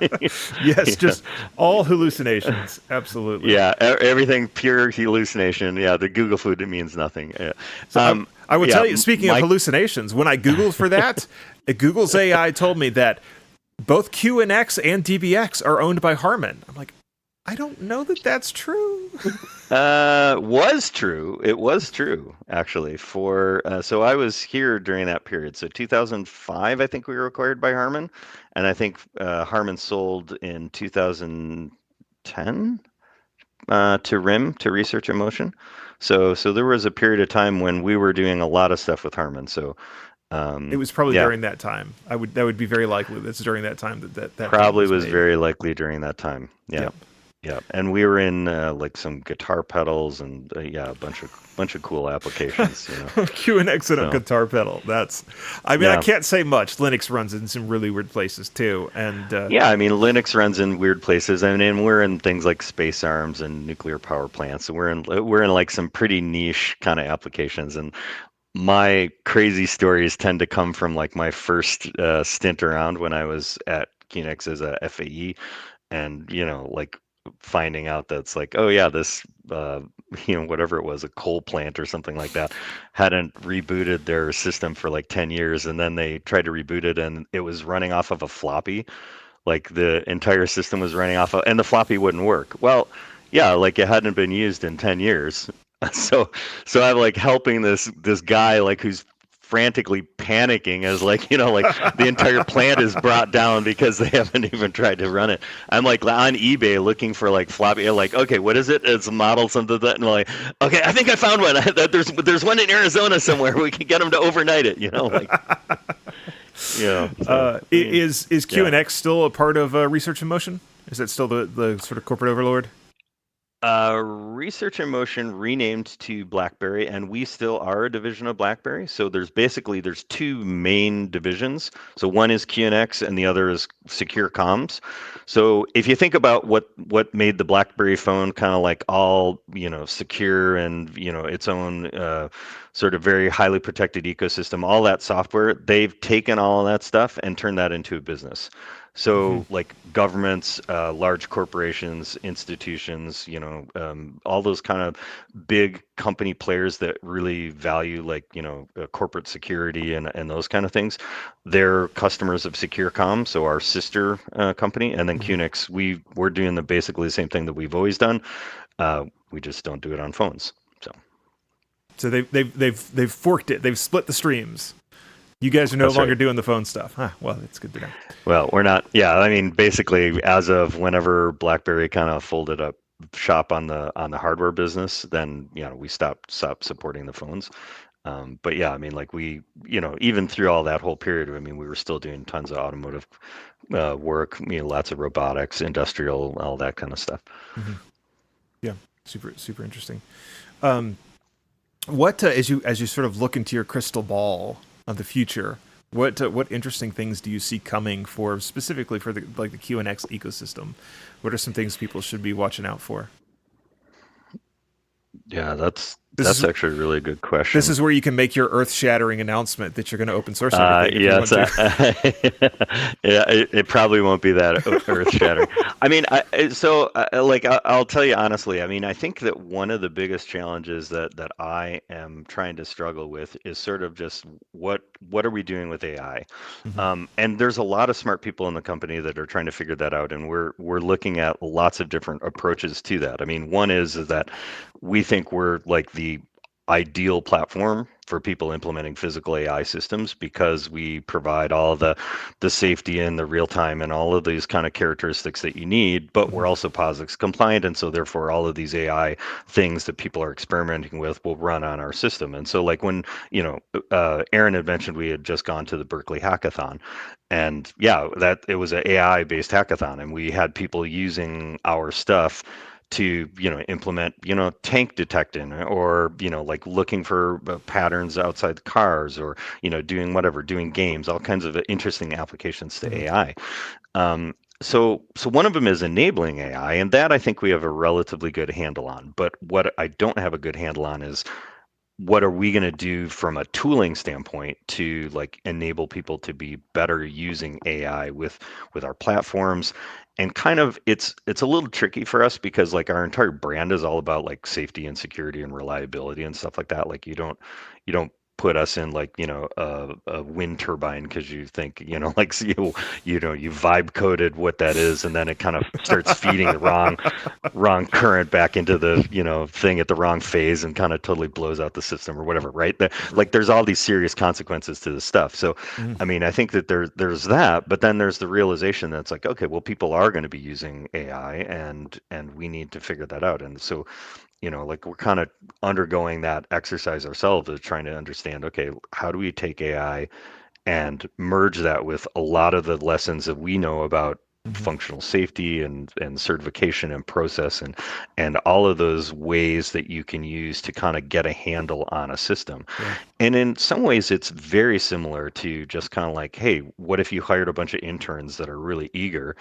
Like, Yes, yeah, just all hallucinations. Absolutely. yeah, everything pure hallucination. Yeah, the Google Foo means nothing. Yeah. So I would Yeah, tell you. Speaking of Mike. hallucinations, when I Googled for that, Google's AI told me that both QNX and DBX are owned by Harman. I'm like, I don't know that that's true. Was true. It was true, actually. So I was here during that period. So 2005, I think we were acquired by Harman, and I think Harman sold in 2010 to RIM, to Research in Motion. So there was a period of time when we were doing a lot of stuff with Harman. So It was probably yeah, during that time. That would be very likely. That's during that time that deal probably was was made. very likely during that time. Yeah. Yep. Yeah, and we were in like some guitar pedals and yeah, a bunch of cool applications. QNX and a So guitar pedal. I mean, I yeah, can't say much. Linux runs in some really weird places too, and yeah. I mean, Linux runs in weird places, and we're in things like space arms and nuclear power plants. So we're in like some pretty niche kind of applications. And my crazy stories tend to come from like my first stint around when I was at QNX as a FAE, and like finding out that's like, oh yeah, this whatever it was, a coal plant or something like that, hadn't rebooted their system for like 10 years, and then they tried to reboot it and it was running off of a floppy. Like the entire system was running off of, and the floppy wouldn't work. Well, yeah, like it hadn't been used in 10 years. So I'm like helping this guy like who's frantically panicking as like, like the entire plant is brought down because they haven't even tried to run it. I'm like on eBay looking for like floppy, like, okay, what is it? It's a model something that, and I'm like, okay, I think I found one. There's one in Arizona somewhere. We can get them to overnight it, like. Yeah. Is QNX still a part of Research in Motion? Is that still the sort of corporate overlord? Research in Motion renamed to BlackBerry, and we still are a division of BlackBerry. So there's two main divisions. So one is QNX, and the other is Secure Comms. So if you think about what made the BlackBerry phone kind of like all secure and its own sort of very highly protected ecosystem, all that software, they've taken all of that stuff and turned that into a business. So like governments, large corporations, institutions, all those kind of big company players that really value like, corporate security and those kind of things, they're customers of SecureCom, so our sister company, and then QNX, we're doing basically the same thing that we've always done. We just don't do it on phones. So they've forked it. They've split the streams. You guys are no longer doing the phone stuff. Well, that's good to know. Well, we're not. Yeah, I mean, basically, as of whenever BlackBerry kind of folded up shop on the hardware business, then we stopped supporting the phones. But yeah, I mean, like we, even through all that whole period, I mean, we were still doing tons of automotive work. Lots of robotics, industrial, all that kind of stuff. Mm-hmm. Yeah, super interesting. What as you sort of look into your crystal ball of the future, what interesting things do you see coming specifically for the QNX ecosystem? What are some things people should be watching out for? Yeah, that's actually a really good question. This is where you can make your earth-shattering announcement that you're going to open source everything. It probably won't be that earth-shattering. I mean, I'll tell you honestly. I mean, I think that one of the biggest challenges that I am trying to struggle with is sort of just what are we doing with AI? Mm-hmm. And there's a lot of smart people in the company that are trying to figure that out, and we're looking at lots of different approaches to that. I mean, one is that we think we're like the ideal platform for people implementing physical AI systems because we provide all the safety and the real time and all of these kind of characteristics that you need, but we're also POSIX compliant, and so therefore all of these AI things that people are experimenting with will run on our system. And so like when Aaron had mentioned we had just gone to the Berkeley hackathon, and yeah, that it was an AI based hackathon, and we had people using our stuff to implement tank detection, or like looking for patterns outside the cars, or doing games, all kinds of interesting applications to AI. So one of them is enabling AI, and that I think we have a relatively good handle on. But what I don't have a good handle on is what are we going to do from a tooling standpoint to like enable people to be better using AI with our platforms. And kind of it's a little tricky for us because like our entire brand is all about like safety and security and reliability and stuff like that. Like you don't put us in like a wind turbine because you think like you vibe coded what that is, and then it kind of starts feeding the wrong current back into the thing at the wrong phase and kind of totally blows out the system or whatever, right? Like there's all these serious consequences to this stuff. So I mean, I think that there's that, but then there's the realization that it's like, okay, well, people are going to be using AI, and we need to figure that out. And so like we're kind of undergoing that exercise ourselves of trying to understand, okay, how do we take AI and merge that with a lot of the lessons that we know about functional safety and certification and process and all of those ways that you can use to kind of get a handle on a system. Yeah. And in some ways, it's very similar to just kind of like, hey, what if you hired a bunch of interns that are really eager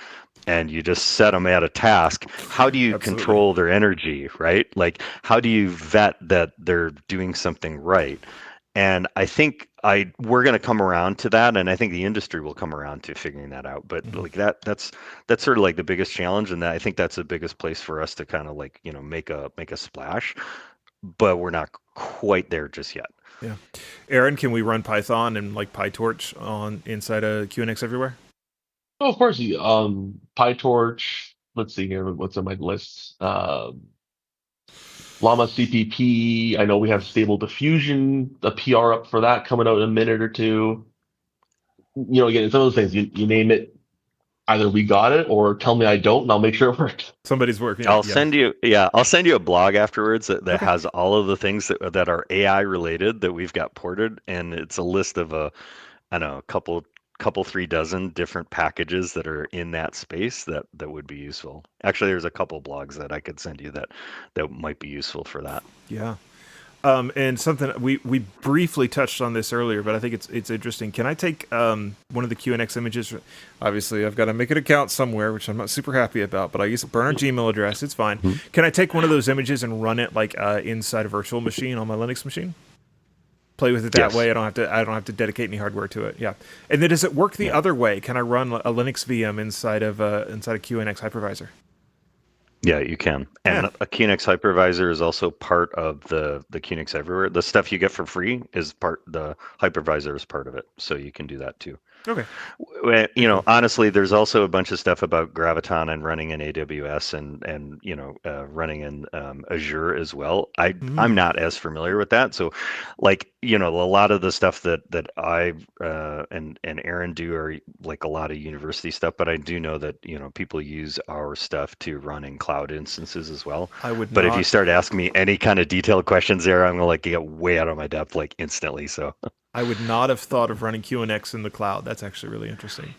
and you just set them at a task? How do you control their energy, right? Like, how do you vet that they're doing something right? And I think we're going to come around to that, and I think the industry will come around to figuring that out. But like that's sort of like the biggest challenge, and I think that's the biggest place for us to kind of like make a splash. But we're not quite there just yet. Yeah. Aaron, can we run Python and like PyTorch on inside of QNX everywhere? Oh, of course. PyTorch. Let's see here. What's on my list? Llama CPP. I know we have Stable Diffusion, a PR up for that coming out in a minute or two. Again, some of those things, you name it, either we got it or tell me I don't, and I'll make sure it works. Somebody's working. I'll send you a blog afterwards that Okay. has all of the things that are AI related that we've got ported, and it's a list of I don't know, a couple 3 dozen different packages that are in that space that would be useful. Actually, there's a couple blogs that I could send you that might be useful for that. Yeah. And something we briefly touched on this earlier, but I think it's interesting. Can I take one of the QNX images? Obviously, I've got to make an account somewhere, which I'm not super happy about, but I use burn our Gmail address. It's fine. Can I take one of those images and run it like inside a virtual machine on my Linux machine? Play with it that Yes. way. I don't have to dedicate any hardware to it. Yeah. And then does it work the other way? Can I run a Linux VM inside of QNX hypervisor? Yeah, you can. And a QNX hypervisor is also part of the QNX Everywhere. The stuff you get for free is the hypervisor is part of it. So you can do that too. Okay. Honestly, there's also a bunch of stuff about Graviton and running in AWS and running in Azure as well. I'm not as familiar with that. So a lot of the stuff that I and Aaron do are like a lot of university stuff, but I do know that people use our stuff to run in cloud instances as well. But if you start asking me any kind of detailed questions there, I'm gonna get way out of my depth like instantly. So I would not have thought of running QNX in the cloud. That's actually really interesting.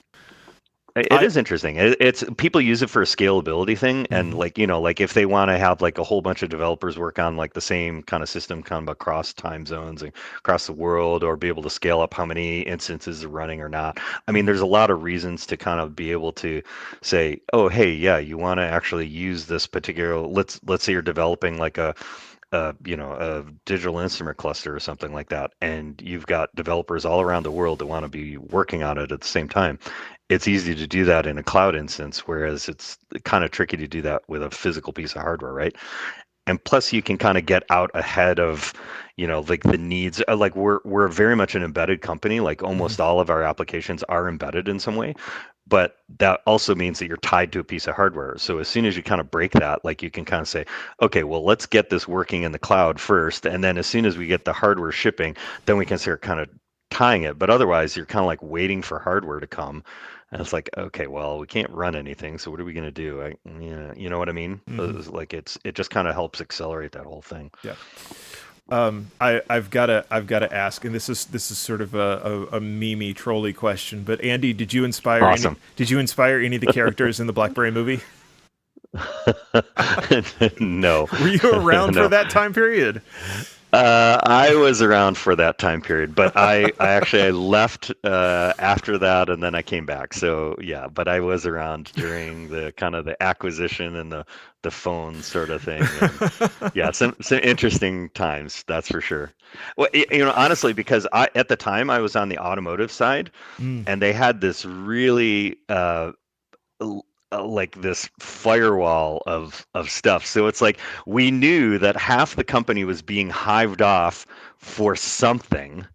It is interesting. It's people use it for a scalability thing, and like if they want to have like a whole bunch of developers work on like the same kind of system, kind of across time zones and across the world, or be able to scale up how many instances are running or not. I mean, there's a lot of reasons to kind of be able to say, oh, hey, yeah, you want to actually use this particular. Let's say you're developing like a digital instrument cluster or something like that, and you've got developers all around the world that want to be working on it at the same time. It's easy to do that in a cloud instance, whereas it's kind of tricky to do that with a physical piece of hardware, right? And plus, you can kind of get out ahead of, like the needs. Like we're very much an embedded company. Like almost all of our applications are embedded in some way, but that also means that you're tied to a piece of hardware. So as soon as you kind of break that, like you can kind of say, okay, well, let's get this working in the cloud first, and then as soon as we get the hardware shipping, then we can start kind of tying it. But otherwise, you're kind of like waiting for hardware to come. And it's like, okay, well, we can't run anything, so what are we going to do? You know what I mean? Like it just kind of helps accelerate that whole thing. Yeah. I've got to ask, and this is sort of a memey trolley question, but Andy, did you inspire any of the characters in the BlackBerry movie? No. Were you around for that time period? I was around for that time period, but I actually left after that, and then I came back. So yeah, but I was around during the kind of the acquisition and the phone sort of thing. And yeah, some interesting times, that's for sure. Well, honestly, because at the time I was on the automotive side, and they had this really like this firewall of stuff. So it's like we knew that half the company was being hived off for something.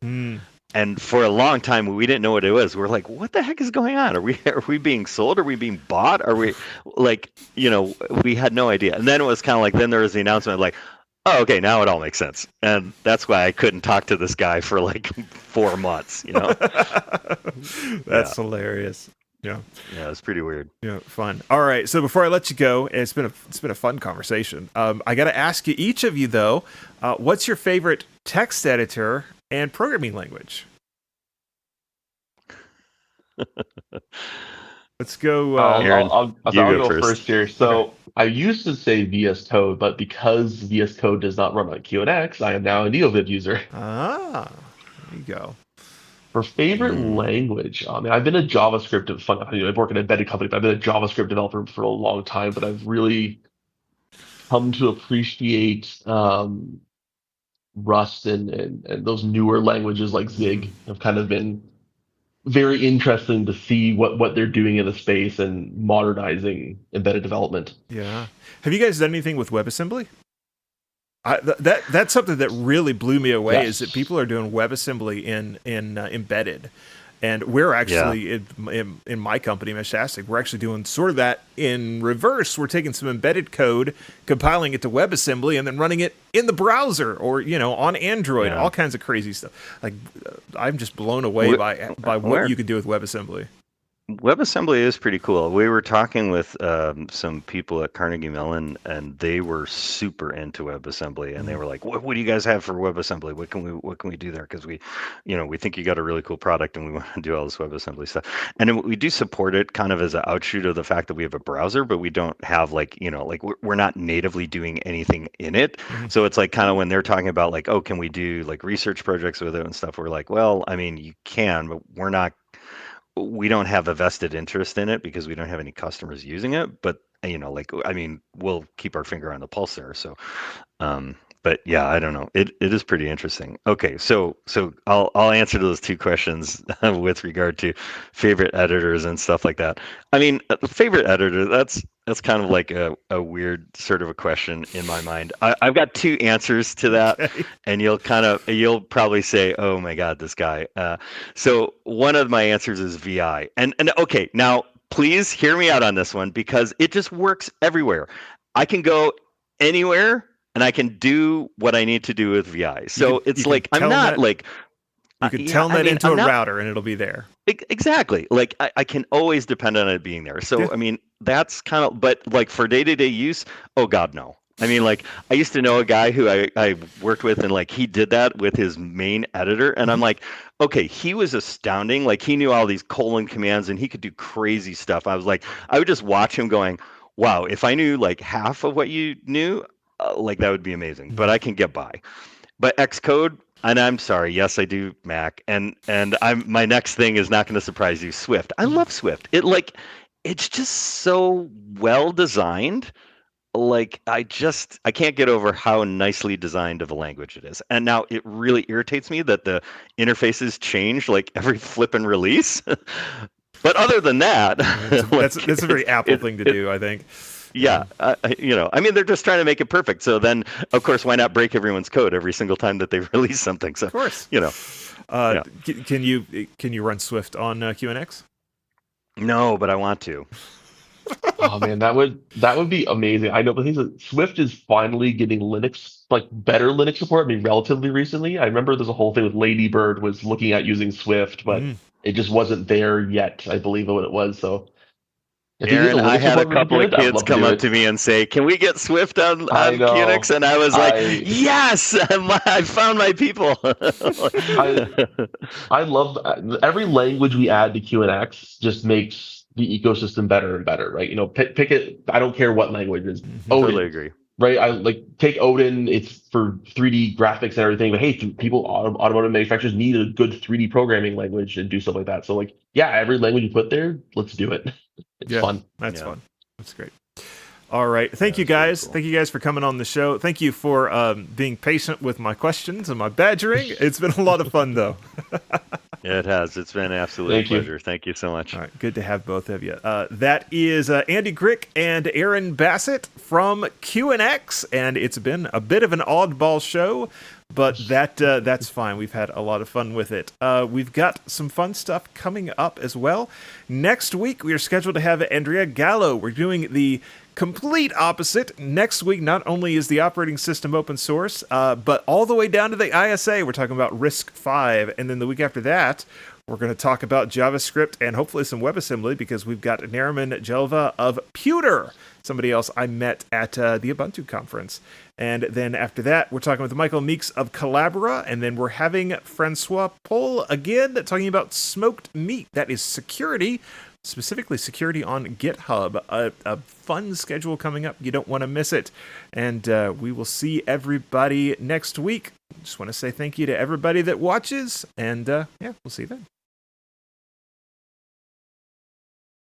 And for a long time we didn't know what it was. We're like, what the heck is going on? Are we being sold? Are we being bought? Are we like, we had no idea. And then it was kind of like, then there was the announcement like, oh, okay, now it all makes sense. And that's why I couldn't talk to this guy for like 4 months, That's hilarious. Yeah. Yeah, it's pretty weird. Yeah, fun. All right. So before I let you go, it's been a fun conversation. I got to ask you, each of you though, what's your favorite text editor and programming language? Let's go. Aaron, I'll go go first here. So I used to say VS Code, but because VS Code does not run on QNX, I am now a NeoViv user. There you go. For favorite language, I've been a JavaScript. I've worked in an embedded company, but I've been a JavaScript developer for a long time. But I've really come to appreciate Rust and those newer languages like Zig have kind of been very interesting to see what they're doing in the space and modernizing embedded development. Yeah. Have you guys done anything with WebAssembly? That's something that really blew me away. Yes. Is that people are doing WebAssembly in embedded, and we're actually in my company, Meshastic, we're actually doing sort of that in reverse. We're taking some embedded code, compiling it to WebAssembly, and then running it in the browser or on Android. All kinds of crazy stuff. Like I'm just blown away by what you could do with WebAssembly. WebAssembly is pretty cool. We were talking with some people at Carnegie Mellon, and they were super into WebAssembly, and they were like, "What do you guys have for WebAssembly? What can we do there? Because we think you got a really cool product, and we want to do all this WebAssembly stuff." And then we do support it kind of as an outshoot of the fact that we have a browser, but we don't have we're not natively doing anything in it. So it's like kind of when they're talking about like, oh, can we do like research projects with it and stuff? We're like, well, I mean, you can, but we don't have a vested interest in it because we don't have any customers using it. But we'll keep our finger on the pulse there. So, but yeah, I don't know. It is pretty interesting. Okay, so I'll answer those two questions with regard to favorite editors and stuff like that. I mean, favorite editor, that's kind of like a weird sort of a question in my mind. I've got two answers to that, and you'll probably say, "Oh my God, this guy." So one of my answers is VI, and okay, now please hear me out on this one because it just works everywhere. I can go anywhere and I can do what I need to do with VI. So it's like I'm not like you can telnet into a router and it'll be there. Exactly. Like I can always depend on it being there. So I mean that's kind of, but like for day-to-day use, oh God, no. I mean, like I used to know a guy who I worked with, and like he did that with his main editor, and I'm like, okay, he was astounding. Like he knew all these colon commands, and he could do crazy stuff. I was like, I would just watch him going, wow, if I knew like half of what you knew, like that would be amazing. But I can get by. But Xcode, and I'm sorry, yes, I do Mac, and my next thing is not going to surprise you, Swift. I love Swift. It's just so well designed. Like I can't get over how nicely designed of a language it is. And now it really irritates me that the interfaces change like every flippin' release. But other than that, that's a very Apple thing to do, I think. Yeah, I mean, they're just trying to make it perfect. So then, of course, why not break everyone's code every single time that they release something? So, of course, Can you run Swift on QNX? No, but I want to. Oh man, that would be amazing. I know, but the thing is, Swift is finally getting Linux, like better Linux support. I mean, relatively recently. I remember there's a whole thing with Ladybird was looking at using Swift, but it just wasn't there yet. I believe what it was. So, Aaron, I had a couple of kids come up to me and say, "Can we get Swift on QNX?" And I was like, "Yes, I found my people." I love every language we add to QNX just makes the ecosystem better and better, right? Pick it. I don't care what language it is. Totally agree. Right? I like take Odin. It's for 3D graphics and everything. But hey, people, automotive manufacturers need a good 3D programming language and do stuff like that. So like, yeah, every language you put there, let's do it. It's fun. That's fun. That's great. All right. Thank you guys. Cool. Thank you guys for coming on the show. Thank you for being patient with my questions and my badgering. It's been a lot of fun, though. Yeah, it has. It's been an absolute pleasure. Thank you so much. All right. Good to have both of you. That is Andy Crick and Aaron Bassett from QNX, and it's been a bit of an oddball show, but that's fine. We've had a lot of fun with it. We've got some fun stuff coming up as well. Next week, we are scheduled to have Andrea Gallo. We're doing the complete opposite. Next week, not only is the operating system open source, but all the way down to the ISA. We're talking about RISC-V. And then the week after that, we're going to talk about JavaScript and hopefully some WebAssembly because we've got Nariman Jelva of Pewter, somebody else I met at the Ubuntu conference. And then after that, we're talking with Michael Meeks of Collabora, and then we're having Francois Paul again talking about smoked meat. That is security, specifically security on GitHub. A fun schedule coming up. You don't want to miss it. And we will see everybody next week. Just want to say thank you to everybody that watches, and we'll see you then.